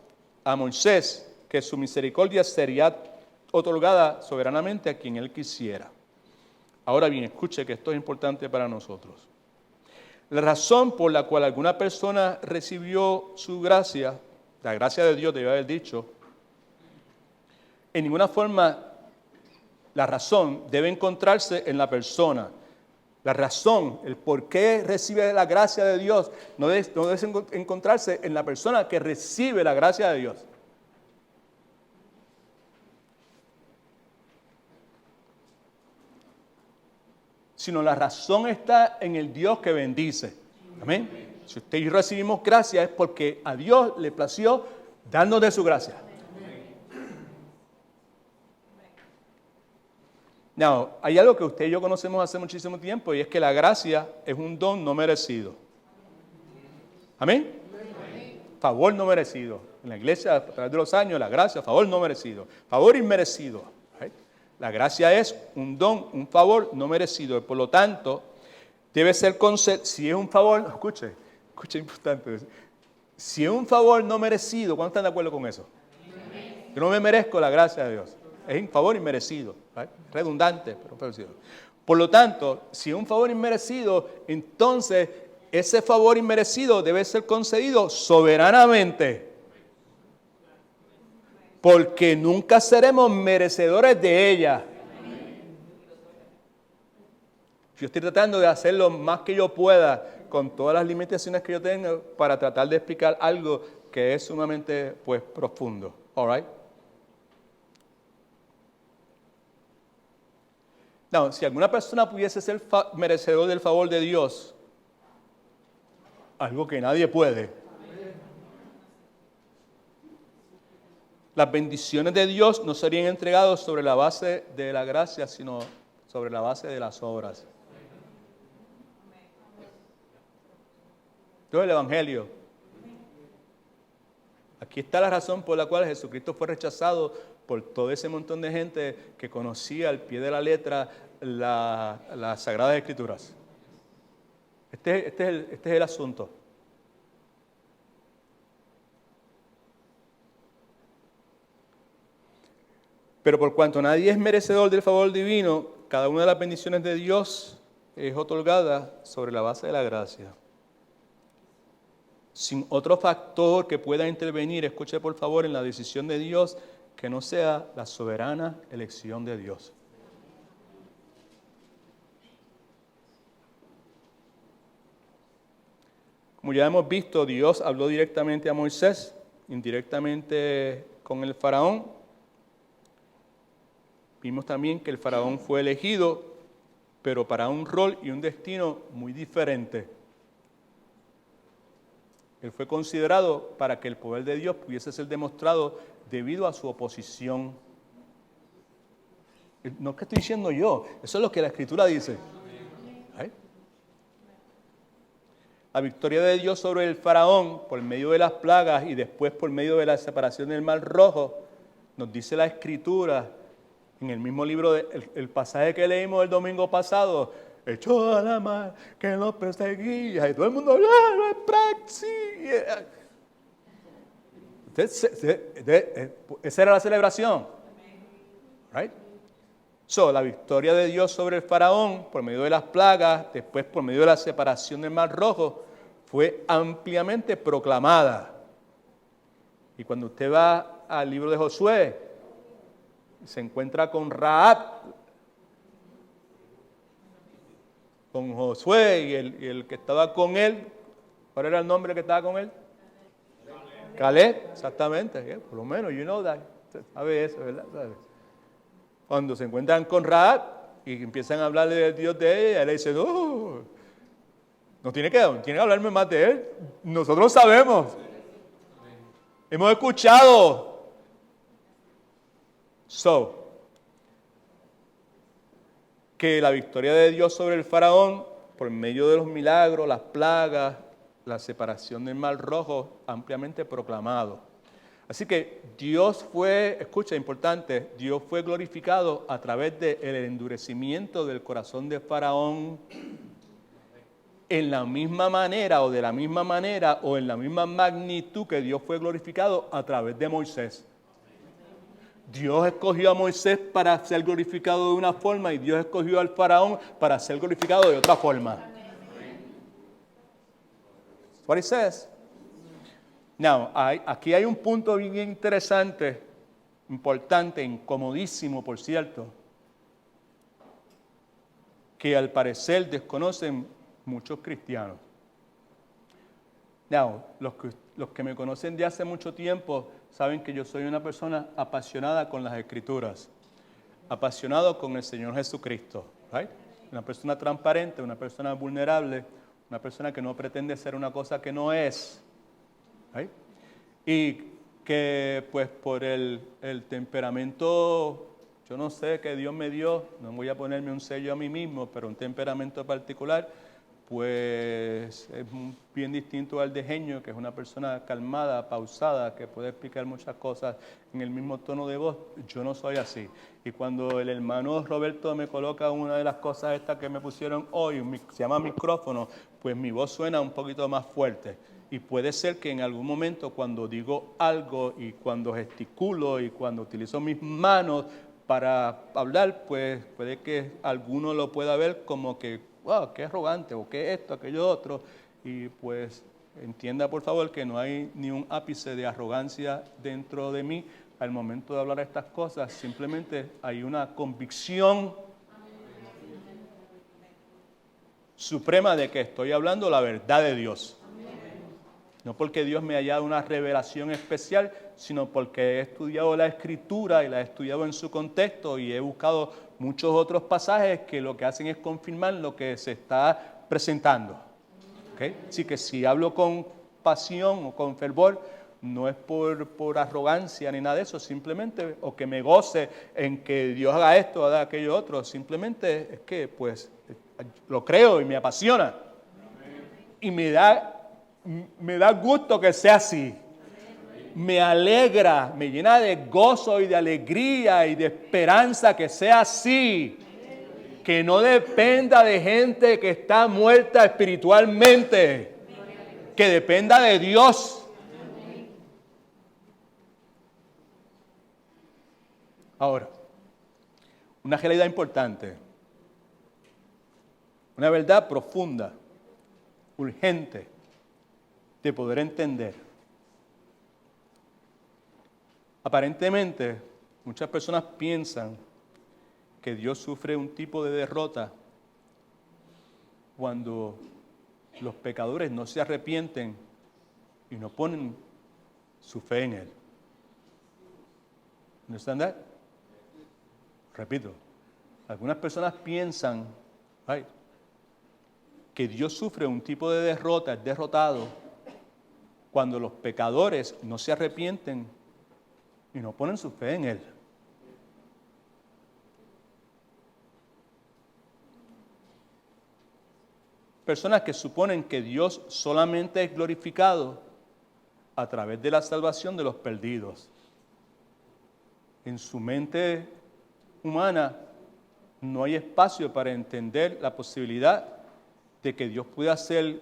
a Moisés que su misericordia sería otorgada soberanamente a quien Él quisiera. Ahora bien, escuche que esto es importante para nosotros. La razón por la cual alguna persona recibió su gracia, la gracia de Dios debe haber dicho, en ninguna forma la razón debe encontrarse en la persona. La razón, el por qué recibe la gracia de Dios, no debe encontrarse en la persona que recibe la gracia de Dios. Sino la razón está en el Dios que bendice. Amén. Si usted y yo recibimos gracia es porque a Dios le plació darnos de su gracia. Now, hay algo que usted y yo conocemos hace muchísimo tiempo y es que la gracia es un don no merecido. Amén. Favor no merecido. En la iglesia, a través de los años, la gracia, favor no merecido. Favor inmerecido. La gracia es un don, un favor no merecido. Y por lo tanto, debe ser concedido. Si es un favor, escuche importante. Si es un favor no merecido, ¿cuántos están de acuerdo con eso? Yo no me merezco la gracia de Dios. Es un favor inmerecido. Redundante, pero merecido. Por lo tanto, si es un favor inmerecido, entonces ese favor inmerecido debe ser concedido soberanamente. Porque nunca seremos merecedores de ella. Yo estoy tratando de hacer lo más que yo pueda con todas las limitaciones que yo tengo para tratar de explicar algo que es sumamente profundo. All right? No, si alguna persona pudiese ser merecedor del favor de Dios, algo que nadie puede, las bendiciones de Dios no serían entregadas sobre la base de la gracia, sino sobre la base de las obras. Esto es el Evangelio. Aquí está la razón por la cual Jesucristo fue rechazado por todo ese montón de gente que conocía al pie de la letra las Sagradas Escrituras. Este es el asunto. Pero por cuanto nadie es merecedor del favor divino, cada una de las bendiciones de Dios es otorgada sobre la base de la gracia. Sin otro factor que pueda intervenir, escuche por favor, en la decisión de Dios, que no sea la soberana elección de Dios. Como ya hemos visto, Dios habló directamente a Moisés, indirectamente con el faraón. Vimos también que el faraón fue elegido, pero para un rol y un destino muy diferente. Él fue considerado para que el poder de Dios pudiese ser demostrado debido a su oposición. No es que estoy diciendo yo, eso es lo que la Escritura dice. ¿Eh? La victoria de Dios sobre el faraón por medio de las plagas y después por medio de la separación del Mar Rojo, nos dice la Escritura. En el mismo libro, el pasaje que leímos el domingo pasado, echó a la mar que lo perseguía, y todo el mundo, esa era la celebración. Right? So, la victoria de Dios sobre el faraón, por medio de las plagas, después por medio de la separación del Mar Rojo, fue ampliamente proclamada. Y cuando usted va al libro de Josué, se encuentra con Rahab, con Josué y el que estaba con él. ¿Cuál era el nombre que estaba con él? Caleb, exactamente. Por lo menos, you know that. Usted sabe eso, ¿verdad? ¿Sabe? Cuando se encuentran con Rahab y empiezan a hablarle del Dios de ella, él le dice, no tiene que hablarme más de él. Nosotros sabemos. Hemos escuchado. Que la victoria de Dios sobre el faraón, por medio de los milagros, las plagas, la separación del Mar Rojo, ampliamente proclamado. Así que Dios fue, escucha, importante, Dios fue glorificado a través del endurecimiento del corazón de faraón en la misma manera o de la misma manera o en la misma magnitud que Dios fue glorificado a través de Moisés. Dios escogió a Moisés para ser glorificado de una forma y Dios escogió al faraón para ser glorificado de otra forma. That's what it says. Now, aquí hay un punto bien interesante, importante, incomodísimo, por cierto, que al parecer desconocen muchos cristianos. Now, los que me conocen de hace mucho tiempo saben que yo soy una persona apasionada con las Escrituras, apasionado con el Señor Jesucristo, right? Una persona transparente, una persona vulnerable, una persona que no pretende ser una cosa que no es, right? Y que pues por el temperamento, yo no sé, que Dios me dio, no voy a ponerme un sello a mí mismo, pero un temperamento particular, pues es bien distinto al de Genio, que es una persona calmada, pausada, que puede explicar muchas cosas en el mismo tono de voz. Yo no soy así. Y cuando el hermano Roberto me coloca una de las cosas estas que me pusieron hoy, se llama micrófono, pues mi voz suena un poquito más fuerte. Y puede ser que en algún momento cuando digo algo y cuando gesticulo y cuando utilizo mis manos para hablar, pues puede que alguno lo pueda ver como que, wow, qué arrogante, o qué esto, aquello otro. Y pues entienda por favor que no hay ni un ápice de arrogancia dentro de mí al momento de hablar estas cosas. Simplemente hay una convicción suprema de que estoy hablando la verdad de Dios. No porque Dios me haya dado una revelación especial, sino porque he estudiado la Escritura y la he estudiado en su contexto y he buscado muchos otros pasajes que lo que hacen es confirmar lo que se está presentando. ¿Okay? Así que si hablo con pasión o con fervor, no es por arrogancia ni nada de eso, simplemente, o que me goce en que Dios haga esto o haga aquello otro, simplemente es que pues lo creo y me apasiona. Y me da gusto que sea así. Me alegra, me llena de gozo y de alegría y de esperanza que sea así. Que no dependa de gente que está muerta espiritualmente. Que dependa de Dios. Ahora, una realidad importante. Una verdad profunda, urgente, de poder entender. Aparentemente, muchas personas piensan que Dios sufre un tipo de derrota cuando los pecadores no se arrepienten y no ponen su fe en Él. ¿Understand that? Repito, algunas personas piensan que Dios sufre un tipo de derrota, es derrotado, cuando los pecadores no se arrepienten y no ponen su fe en Él. Personas que suponen que Dios solamente es glorificado a través de la salvación de los perdidos. En su mente humana no hay espacio para entender la posibilidad de que Dios pueda ser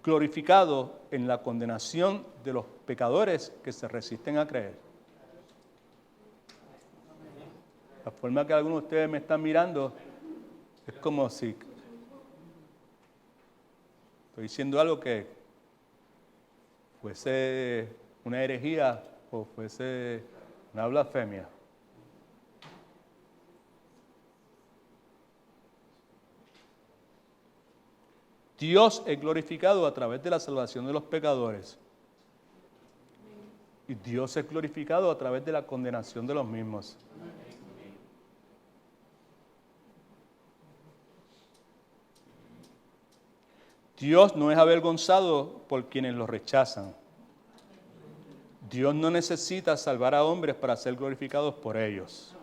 glorificado en la condenación de los pecadores que se resisten a creer. La forma que algunos de ustedes me están mirando es como si estoy diciendo algo que fuese una herejía o fuese una blasfemia. Dios es glorificado a través de la salvación de los pecadores. Y Dios es glorificado a través de la condenación de los mismos. Dios no es avergonzado por quienes lo rechazan. Dios no necesita salvar a hombres para ser glorificados por ellos.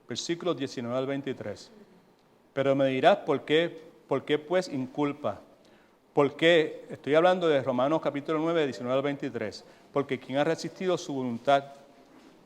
Versículos 19 al 23. Pero me dirás, ¿por qué pues inculpa? ¿Por qué? Estoy hablando de Romanos capítulo 9, 19 al 23. Porque ¿quién ha resistido su voluntad?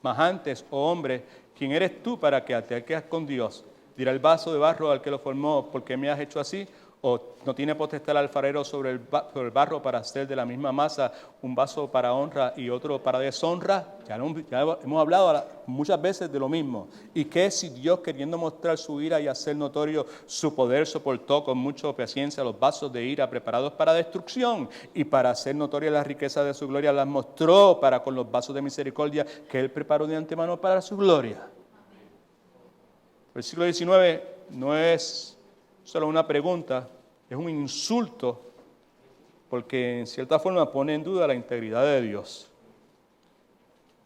Mas antes, oh hombre, ¿quién eres tú para que te quedes con Dios? Dirá el vaso de barro al que lo formó, ¿por qué me has hecho así? ¿O no tiene potestad el alfarero sobre el barro para hacer de la misma masa un vaso para honra y otro para deshonra? Ya hemos hablado muchas veces de lo mismo. ¿Y qué si Dios, queriendo mostrar su ira y hacer notorio su poder, soportó con mucha paciencia los vasos de ira preparados para destrucción, y para hacer notoria la riqueza de su gloria las mostró para con los vasos de misericordia que Él preparó de antemano para su gloria? Versículo 19 no es solo una pregunta, es un insulto, porque en cierta forma pone en duda la integridad de Dios.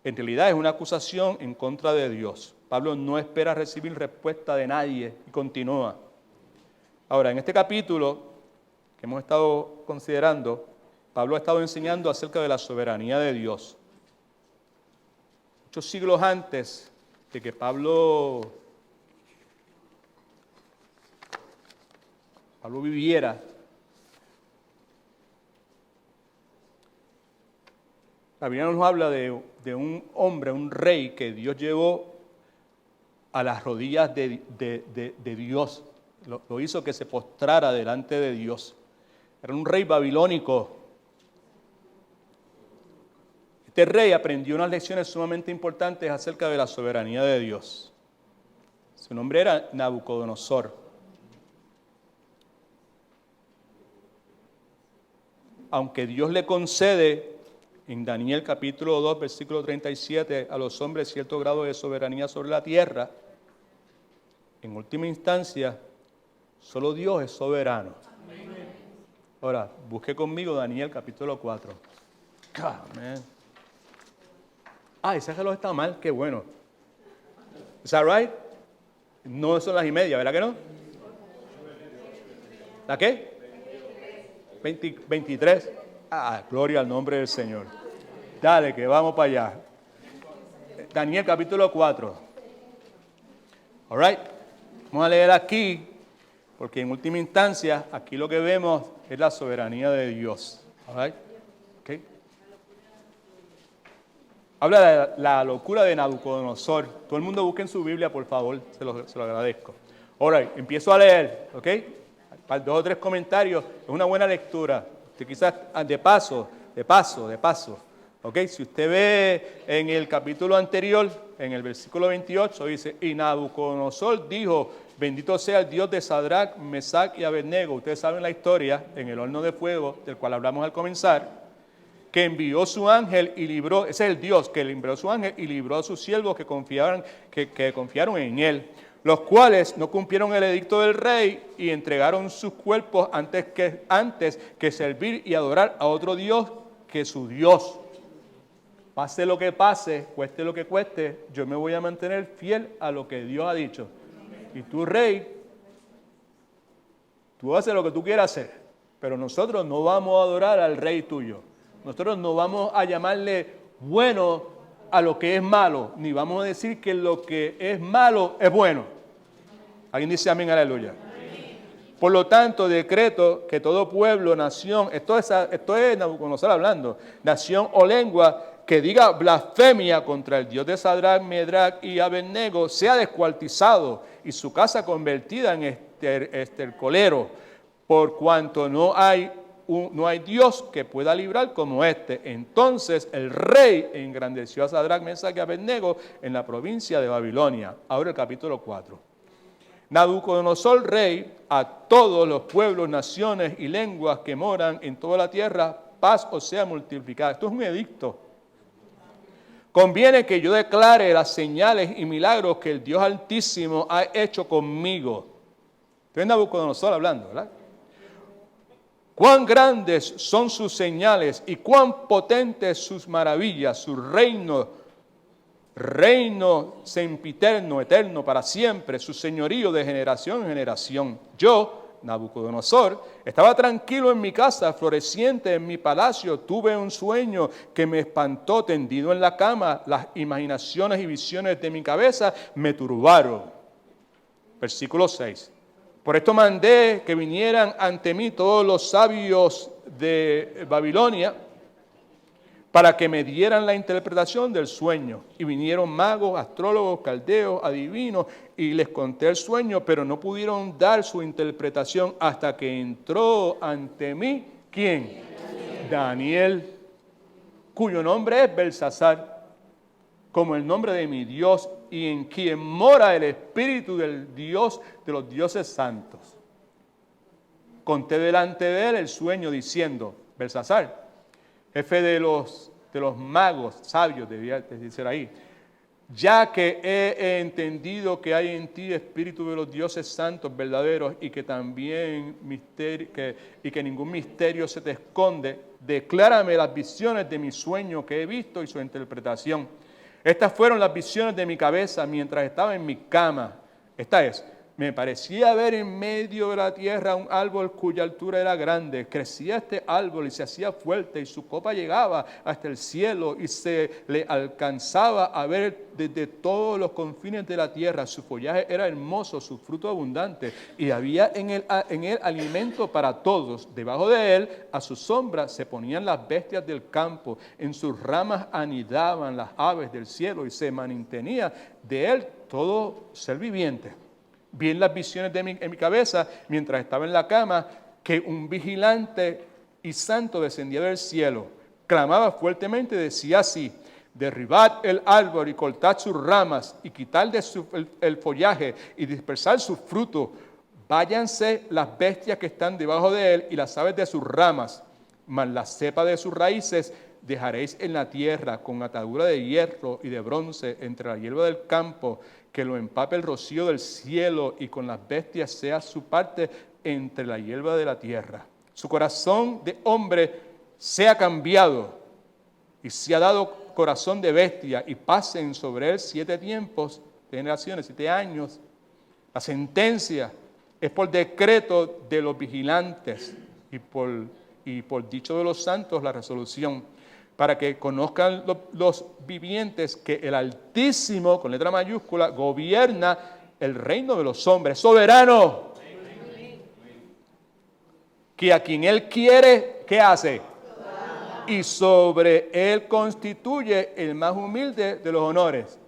En realidad es una acusación en contra de Dios. Pablo no espera recibir respuesta de nadie y continúa. Ahora, en este capítulo que hemos estado considerando, Pablo ha estado enseñando acerca de la soberanía de Dios. Muchos siglos antes de que Pablo viviera, la Biblia nos habla de un hombre, un rey que Dios llevó a las rodillas de Dios. Lo hizo que se postrara delante de Dios. Era un rey babilónico. Este rey aprendió unas lecciones sumamente importantes acerca de la soberanía de Dios. Su nombre era Nabucodonosor. Aunque Dios le concede en Daniel capítulo 2, versículo 37, a los hombres cierto grado de soberanía sobre la tierra, en última instancia, solo Dios es soberano. Ahora, busque conmigo Daniel capítulo 4. Amén. Ese reloj está mal, qué bueno. ¿Is that right? No son las 1:30, ¿verdad que no? ¿La qué? 23. Gloria al nombre del Señor. Dale, que vamos para allá. Daniel capítulo 4. All right. Vamos a leer aquí, porque en última instancia, aquí lo que vemos es la soberanía de Dios. All right. Okay. Habla de la locura de Nabucodonosor. Todo el mundo busque en su Biblia, por favor. Se lo agradezco. All right. Empiezo a leer. ¿Ok? Para 2 o 3 comentarios, es una buena lectura. Usted quizás de paso. ¿Ok? Si usted ve en el capítulo anterior, en el versículo 28, dice, y Nabucodonosor dijo, bendito sea el Dios de Sadrach, Mesach y Abednego. Ustedes saben la historia, en el horno de fuego, del cual hablamos al comenzar, que envió su ángel y libró, ese es el Dios, que le envió su ángel y libró a sus siervos que confiaron en él, los cuales no cumplieron el edicto del rey y entregaron sus cuerpos antes que servir y adorar a otro Dios que su Dios. Pase lo que pase, cueste lo que cueste, yo me voy a mantener fiel a lo que Dios ha dicho. Y tú, rey, tú haces lo que tú quieras hacer, pero nosotros no vamos a adorar al rey tuyo. Nosotros no vamos a llamarle bueno a lo que es malo, ni vamos a decir que lo que es malo es bueno. ¿Alguien dice amén, aleluya? Amén. Por lo tanto, decreto que todo pueblo, nación, esto es Nabucodonosor hablando, nación o lengua que diga blasfemia contra el Dios de Sadrach, Medrach y Abednego sea descuartizado y su casa convertida en estercolero, por cuanto no hay Dios que pueda librar como este. Entonces el rey engrandeció a Sadrach, Mesach y Abednego en la provincia de Babilonia. Ahora el capítulo 4. Nabucodonosor, rey, a todos los pueblos, naciones y lenguas que moran en toda la tierra, paz os sea multiplicada. Esto es un edicto. Conviene que yo declare las señales y milagros que el Dios Altísimo ha hecho conmigo. Estoy en Nabucodonosor hablando, ¿verdad? Cuán grandes son sus señales y cuán potentes sus maravillas, su reino sempiterno, eterno para siempre, su señorío de generación en generación. Yo, Nabucodonosor, estaba tranquilo en mi casa, floreciente en mi palacio. Tuve un sueño que me espantó, tendido en la cama. Las imaginaciones y visiones de mi cabeza me turbaron. Versículo 6. Por esto mandé que vinieran ante mí todos los sabios de Babilonia para que me dieran la interpretación del sueño. Y vinieron magos, astrólogos, caldeos, adivinos, y les conté el sueño, pero no pudieron dar su interpretación hasta que entró ante mí, ¿quién? Daniel, cuyo nombre es Belsasar, como el nombre de mi Dios, y en quien mora el Espíritu del Dios de los dioses santos. Conté delante de él el sueño diciendo, Belsasar, jefe de los magos, sabios, debía decir ahí, ya que he entendido que hay en ti espíritu de los dioses santos verdaderos y que también que ningún misterio se te esconde, declárame las visiones de mi sueño que he visto y su interpretación. Estas fueron las visiones de mi cabeza mientras estaba en mi cama. Esta es, me parecía ver en medio de la tierra un árbol cuya altura era grande. Crecía este árbol y se hacía fuerte y su copa llegaba hasta el cielo y se le alcanzaba a ver desde todos los confines de la tierra. Su follaje era hermoso, su fruto abundante y había en él alimento para todos. Debajo de él, a su sombra, se ponían las bestias del campo. En sus ramas anidaban las aves del cielo y se mantenía de él todo ser viviente. Vi en las visiones en mi cabeza, mientras estaba en la cama, que un vigilante y santo descendía del cielo. Clamaba fuertemente y decía así, derribad el árbol y cortad sus ramas y quitad el follaje y dispersad sus frutos. Váyanse las bestias que están debajo de él y las aves de sus ramas, mas la cepa de sus raíces dejaréis en la tierra con atadura de hierro y de bronce entre la hierba del campo, que lo empape el rocío del cielo y con las bestias sea su parte entre la hierba de la tierra. Su corazón de hombre sea cambiado y se ha dado corazón de bestia y pasen sobre él 7 tiempos, generaciones, 7 años. La sentencia es por decreto de los vigilantes y por dicho de los santos la resolución, para que conozcan los vivientes que el Altísimo, con letra mayúscula, gobierna el reino de los hombres, soberano, que a quien Él quiere, ¿qué hace? Y sobre Él constituye el más humilde de los honores.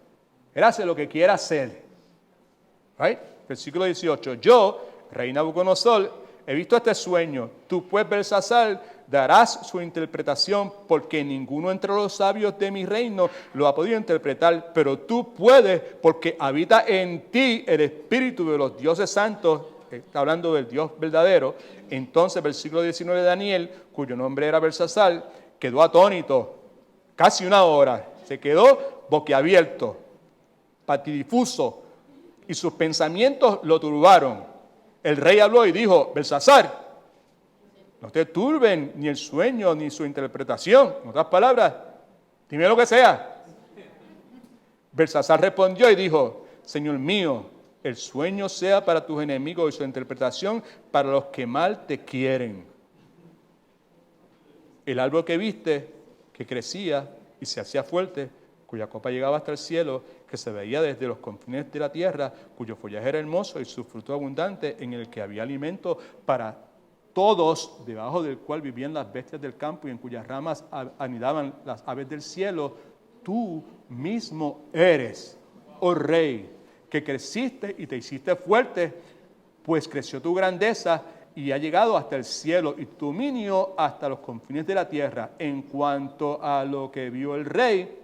Él hace lo que quiera hacer. Right? Versículo 18. Yo, rey Nabucodonosor, he visto este sueño. Tú, pues, Belsasar, darás su interpretación, porque ninguno entre los sabios de mi reino lo ha podido interpretar, pero tú puedes, porque habita en ti el espíritu de los dioses santos. Está hablando del Dios verdadero. Entonces, versículo 19 de Daniel, cuyo nombre era Belsasar, quedó atónito, casi 1 hora. Se quedó boquiabierto, patidifuso, y sus pensamientos lo turbaron. El rey habló y dijo, Belsasar, no te turben ni el sueño ni su interpretación. En otras palabras, dime lo que sea. Belsasar respondió y dijo, Señor mío, el sueño sea para tus enemigos y su interpretación para los que mal te quieren. El árbol que viste, que crecía y se hacía fuerte, cuya copa llegaba hasta el cielo, que se veía desde los confines de la tierra, cuyo follaje era hermoso y su fruto abundante, en el que había alimento para todos, debajo del cual vivían las bestias del campo y en cuyas ramas anidaban las aves del cielo, tú mismo eres, oh rey, que creciste y te hiciste fuerte, pues creció tu grandeza y ha llegado hasta el cielo y tu dominio hasta los confines de la tierra. En cuanto a lo que vio el rey,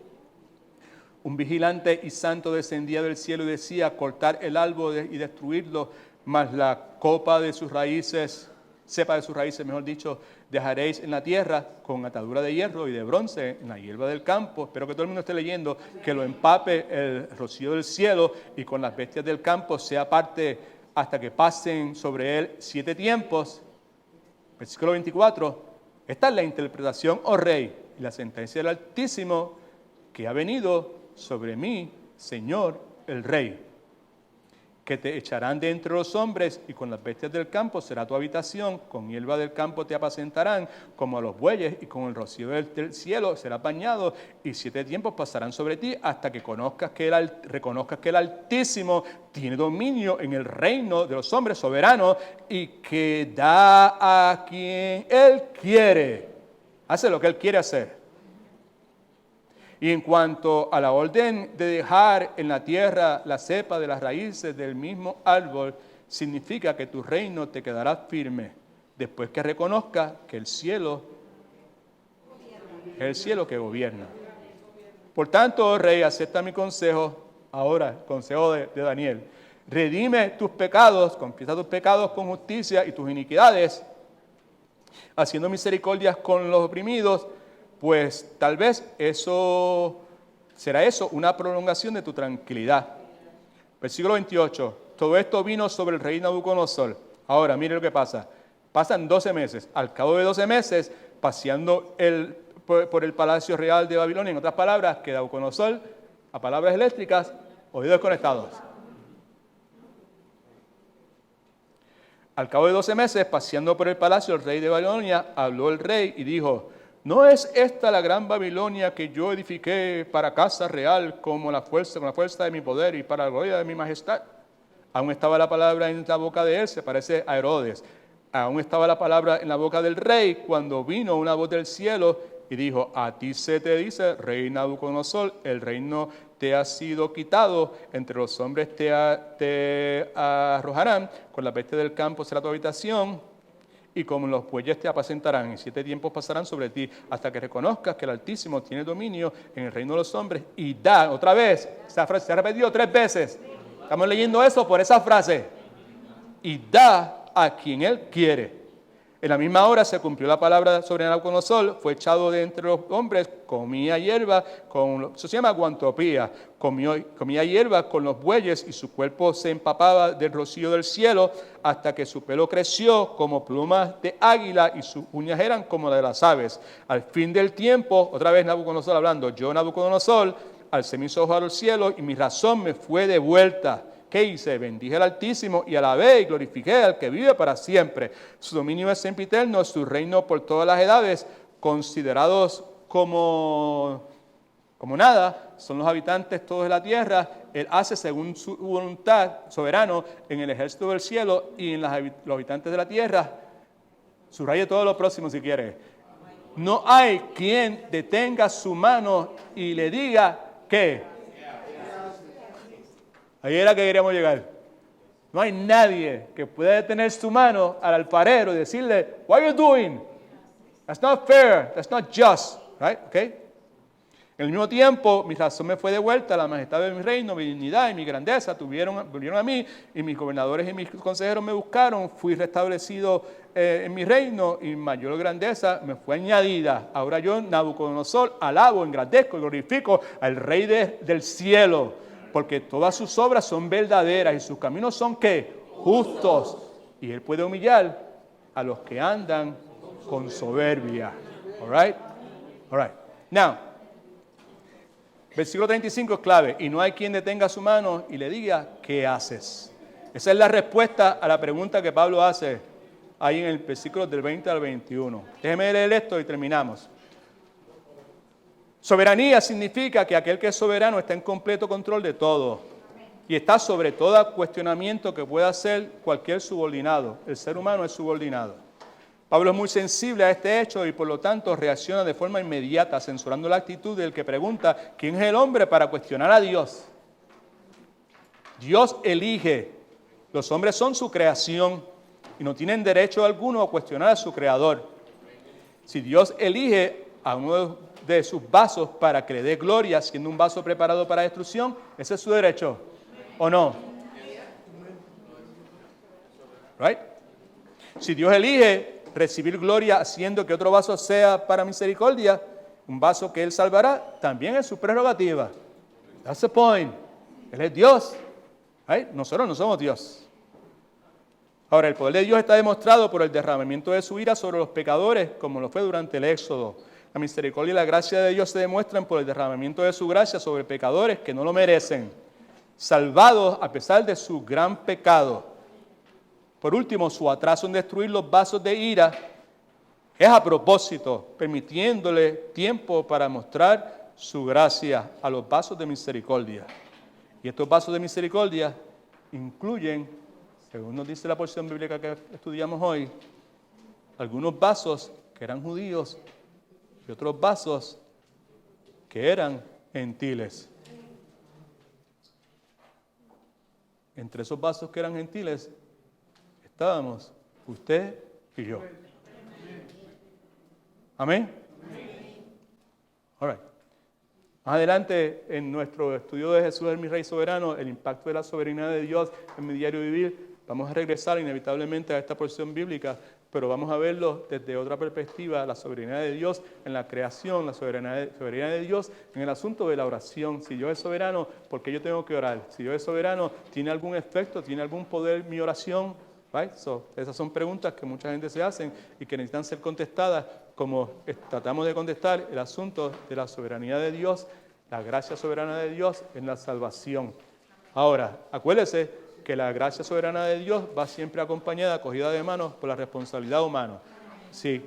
un vigilante y santo descendía del cielo y decía, cortar el árbol y destruirlo, mas la copa de sus raíces cepa de sus raíces, mejor dicho, dejaréis en la tierra con atadura de hierro y de bronce en la hierba del campo. Espero que todo el mundo esté leyendo, que lo empape el rocío del cielo y con las bestias del campo sea parte hasta que pasen sobre él 7 tiempos. Versículo 24. Esta es la interpretación, oh rey, y la sentencia del Altísimo que ha venido sobre mí, Señor el rey, que te echarán de entre los hombres y con las bestias del campo será tu habitación, con hierba del campo te apacentarán como a los bueyes y con el rocío del cielo serás bañado y 7 tiempos pasarán sobre ti hasta que reconozcas que el Altísimo tiene dominio en el reino de los hombres soberano y que da a quien Él quiere. Hace lo que Él quiere hacer. Y en cuanto a la orden de dejar en la tierra la cepa de las raíces del mismo árbol, significa que tu reino te quedará firme después que reconozcas que el cielo es el cielo que gobierna. Por tanto, oh rey, acepta mi consejo, ahora, consejo de Daniel. Redime tus pecados, confiesa tus pecados con justicia y tus iniquidades, haciendo misericordias con los oprimidos, pues tal vez será una prolongación de tu tranquilidad. Versículo 28. Todo esto vino sobre el rey Nabucodonosor. Ahora, mire lo que pasa. Pasan 12 meses. Al cabo de 12 meses, paseando por el palacio real de Babilonia, en otras palabras, que Nabucodonosor, a palabras eléctricas, oídos desconectados. Al cabo de 12 meses, paseando por el palacio del rey de Babilonia, habló el rey y dijo: ¿no es esta la gran Babilonia que yo edifiqué para casa real con la fuerza de mi poder y para la gloria de mi majestad? Aún estaba la palabra en la boca de él, se parece a Herodes. Aún estaba la palabra en la boca del rey cuando vino una voz del cielo y dijo: a ti se te dice, rey Nabucodonosor, el reino te ha sido quitado, entre los hombres te arrojarán, con la bestia del campo será tu habitación, y como los bueyes te apacentarán, y 7 tiempos pasarán sobre ti, hasta que reconozcas que el Altísimo tiene dominio en el reino de los hombres, y da, otra vez, esa frase se ha repetido 3 veces, estamos leyendo eso por esa frase, y da a quien Él quiere. En la misma hora se cumplió la palabra sobre Nabucodonosor, fue echado de entre los hombres, comía hierba, eso se llama guantopía, comía hierba con los bueyes y su cuerpo se empapaba del rocío del cielo hasta que su pelo creció como plumas de águila y sus uñas eran como de las aves. Al fin del tiempo, otra vez Nabucodonosor hablando, yo Nabucodonosor alcé mis ojos al cielo y mi razón me fue devuelta. ¿Qué hice? Bendije al Altísimo y alabé y glorifiqué al que vive para siempre. Su dominio es sempiterno, su reino por todas las edades, considerados como nada, son los habitantes todos de la tierra. Él hace según su voluntad, soberano, en el ejército del cielo y en los habitantes de la tierra. Subraye todo lo próximo si quiere. No hay quien detenga su mano y le diga que... Ahí era que queríamos llegar. No hay nadie que pueda detener su mano al alfarero y decirle, what are you doing? That's not fair, that's not just, right? Okay? En el mismo tiempo, mi razón me fue devuelta, la majestad de mi reino, mi dignidad y mi grandeza volvieron a mí, y mis gobernadores y mis consejeros me buscaron, fui restablecido en mi reino, y mayor grandeza me fue añadida. Ahora yo, Nabucodonosor, alabo, engrandezco y glorifico al Rey del cielo, porque todas sus obras son verdaderas y sus caminos son ¿qué? Justos. Y Él puede humillar a los que andan con soberbia. All right? All right. Now, versículo 35 es clave. Y no hay quien detenga su mano y le diga, ¿qué haces? Esa es la respuesta a la pregunta que Pablo hace ahí en el versículo del 20 al 21. Déjeme leer esto y terminamos. Soberanía significa que aquel que es soberano está en completo control de todo y está sobre todo cuestionamiento que pueda hacer cualquier subordinado. El ser humano es subordinado. Pablo es muy sensible a este hecho y por lo tanto reacciona de forma inmediata, censurando la actitud del que pregunta quién es el hombre para cuestionar a Dios. Dios elige. Los hombres son su creación y no tienen derecho alguno a cuestionar a su creador. Si Dios elige a uno de sus vasos para que le dé gloria, siendo un vaso preparado para destrucción, ese es su derecho, ¿o no? Right? Si Dios elige recibir gloria haciendo que otro vaso sea para misericordia, un vaso que Él salvará, también es su prerrogativa. That's the point. Él es Dios. Right? Nosotros no somos Dios. Ahora, el poder de Dios está demostrado por el derramamiento de su ira sobre los pecadores, como lo fue durante el Éxodo. La misericordia y la gracia de Dios se demuestran por el derramamiento de su gracia sobre pecadores que no lo merecen, salvados a pesar de su gran pecado. Por último, su atraso en destruir los vasos de ira es a propósito, permitiéndole tiempo para mostrar su gracia a los vasos de misericordia. Y estos vasos de misericordia incluyen, según nos dice la porción bíblica que estudiamos hoy, algunos vasos que eran judíos y otros vasos que eran gentiles. Entre esos vasos que eran gentiles estábamos usted y yo. Amén. All right. Más adelante, en nuestro estudio de Jesús es mi Rey Soberano, el impacto de la soberanía de Dios en mi diario vivir, vamos a regresar inevitablemente a esta porción bíblica, pero vamos a verlo desde otra perspectiva, la soberanía de Dios en la creación, la soberanía de Dios en el asunto de la oración. Si Dios es soberano, ¿por qué yo tengo que orar? Si Dios es soberano, ¿tiene algún efecto, tiene algún poder mi oración? Right? Esas son preguntas que mucha gente se hacen y que necesitan ser contestadas, como tratamos de contestar el asunto de la soberanía de Dios, la gracia soberana de Dios en la salvación. Ahora, acuérdese que la gracia soberana de Dios va siempre acompañada, cogida de manos por la responsabilidad humana. Sí,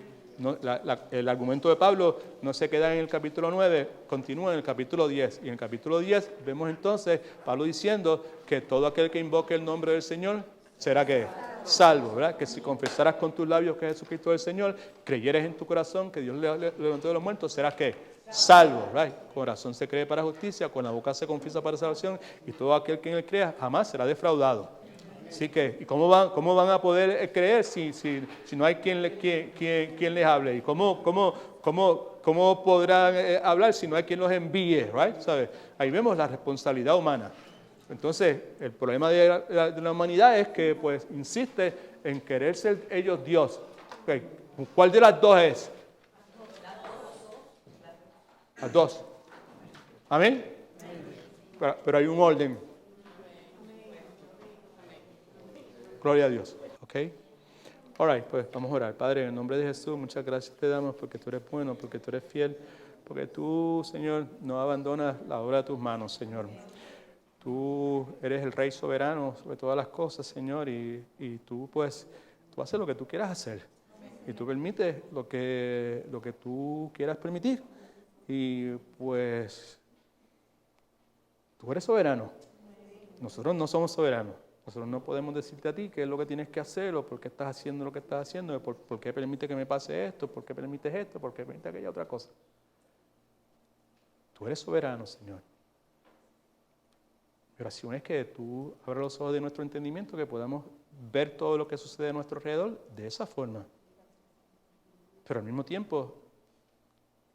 el argumento de Pablo no se queda en el capítulo 9, continúa en el capítulo 10. Y en el capítulo 10 vemos entonces Pablo diciendo que todo aquel que invoque el nombre del Señor será que salvo, ¿verdad? Que si confesaras con tus labios que Jesucristo es el Señor, creyeres en tu corazón que Dios le levantó de los muertos, serás que salvo, ¿verdad? Corazón se cree para justicia, con la boca se confiesa para salvación, y todo aquel que en él crea jamás será defraudado. Así que, ¿y cómo van a poder creer si no hay quien les hable? ¿Y cómo podrán hablar si no hay quien los envíe? Right? ¿Sabe? Ahí vemos la responsabilidad humana. Entonces, el problema de la humanidad es que, pues, insiste en querer ser ellos Dios. Okay. ¿Cuál de las dos es? Las dos. ¿Amén? Pero hay un orden. Gloria a Dios. ¿Ok? All right, pues vamos a orar. Padre, en el nombre de Jesús, muchas gracias te damos porque tú eres bueno, porque tú eres fiel, porque tú, Señor, no abandonas la obra de tus manos, Señor. Tú eres el Rey soberano sobre todas las cosas, Señor, y tú, pues, tú haces lo que tú quieras hacer. Y tú permites lo que tú quieras permitir. Y, pues, tú eres soberano. Nosotros no somos soberanos. Nosotros no podemos decirte a ti qué es lo que tienes que hacer o por qué estás haciendo lo que estás haciendo, por qué permite que me pase esto, por qué permites esto, por qué permite aquella otra cosa. Tú eres soberano, Señor. Mi oración es que tú abras los ojos de nuestro entendimiento, que podamos ver todo lo que sucede a nuestro alrededor de esa forma. Pero al mismo tiempo,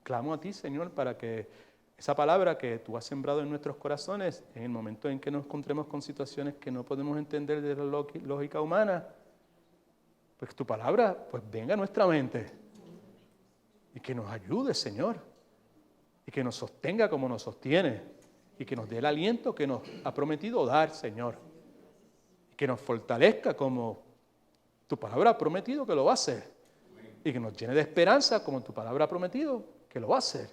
clamo a ti, Señor, para que esa palabra que tú has sembrado en nuestros corazones, en el momento en que nos encontremos con situaciones que no podemos entender de la lógica humana, pues tu palabra pues venga a nuestra mente y que nos ayude, Señor, y que nos sostenga como nos sostiene. Y que nos dé el aliento que nos ha prometido dar, Señor. Y que nos fortalezca como tu palabra ha prometido que lo va a hacer. Y que nos llene de esperanza como tu palabra ha prometido que lo va a hacer.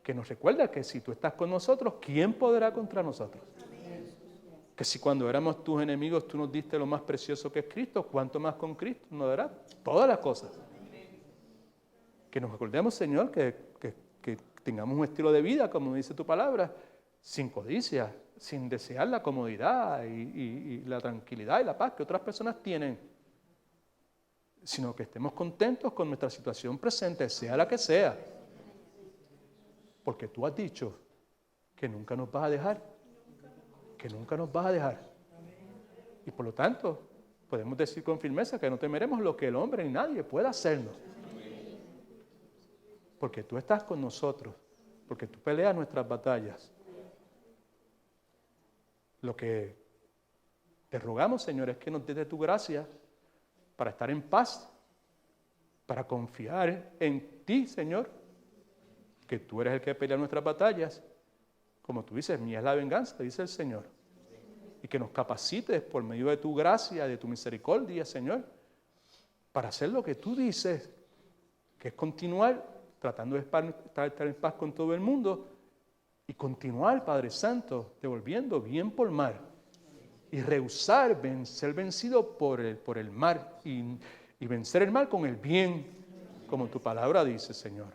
Que nos recuerda que si tú estás con nosotros, ¿quién podrá contra nosotros? Que si cuando éramos tus enemigos tú nos diste lo más precioso que es Cristo, ¿cuánto más con Cristo nos dará todas las cosas? Que nos recordemos, Señor, que tengamos un estilo de vida, como dice tu palabra, sin codicia, sin desear la comodidad y la tranquilidad y la paz que otras personas tienen, sino que estemos contentos con nuestra situación presente, sea la que sea, porque tú has dicho que nunca nos vas a dejar, que nunca nos vas a dejar. Y por lo tanto, podemos decir con firmeza que no temeremos lo que el hombre ni nadie pueda hacernos. Porque tú estás con nosotros, porque tú peleas nuestras batallas. Lo que te rogamos, Señor, es que nos des de tu gracia para estar en paz, para confiar en ti, Señor, que tú eres el que pelea nuestras batallas. Como tú dices, mía es la venganza, dice el Señor. Y que nos capacites por medio de tu gracia, de tu misericordia, Señor, para hacer lo que tú dices, que es continuar tratando de estar en paz con todo el mundo y continuar, Padre Santo, devolviendo bien por mal y rehusar ser vencido por el mal y vencer el mal con el bien, como tu palabra dice, Señor.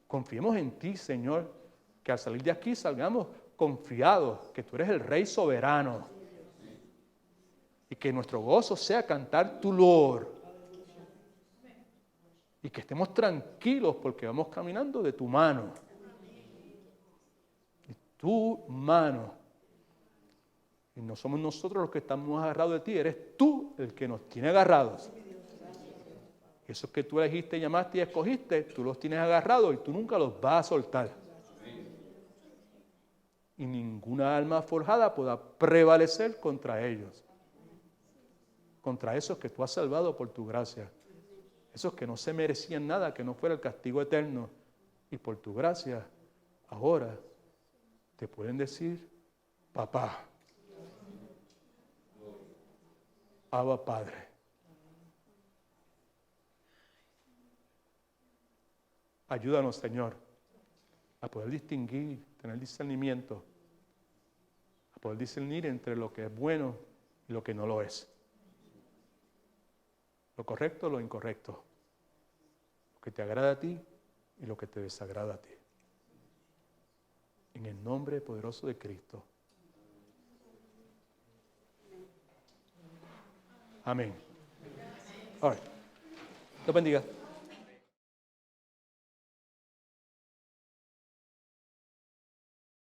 Confiemos en ti, Señor, que al salir de aquí salgamos confiados que tú eres el Rey soberano y que nuestro gozo sea cantar tu loor y que estemos tranquilos porque vamos caminando de tu mano. De tu mano. Y no somos nosotros los que estamos agarrados de ti, eres tú el que nos tiene agarrados. Esos que tú elegiste, llamaste y escogiste, tú los tienes agarrados y tú nunca los vas a soltar. Y ninguna alma forjada pueda prevalecer contra ellos. Contra esos que tú has salvado por tu gracia. Esos que no se merecían nada, que no fuera el castigo eterno. Y por tu gracia, ahora te pueden decir, papá, Abba Padre. Ayúdanos, Señor, a poder distinguir, tener discernimiento, a poder discernir entre lo que es bueno y lo que no lo es. Lo correcto, lo incorrecto. Lo que te agrada a ti y lo que te desagrada a ti. En el nombre poderoso de Cristo. Amén. All right. Dios bendiga.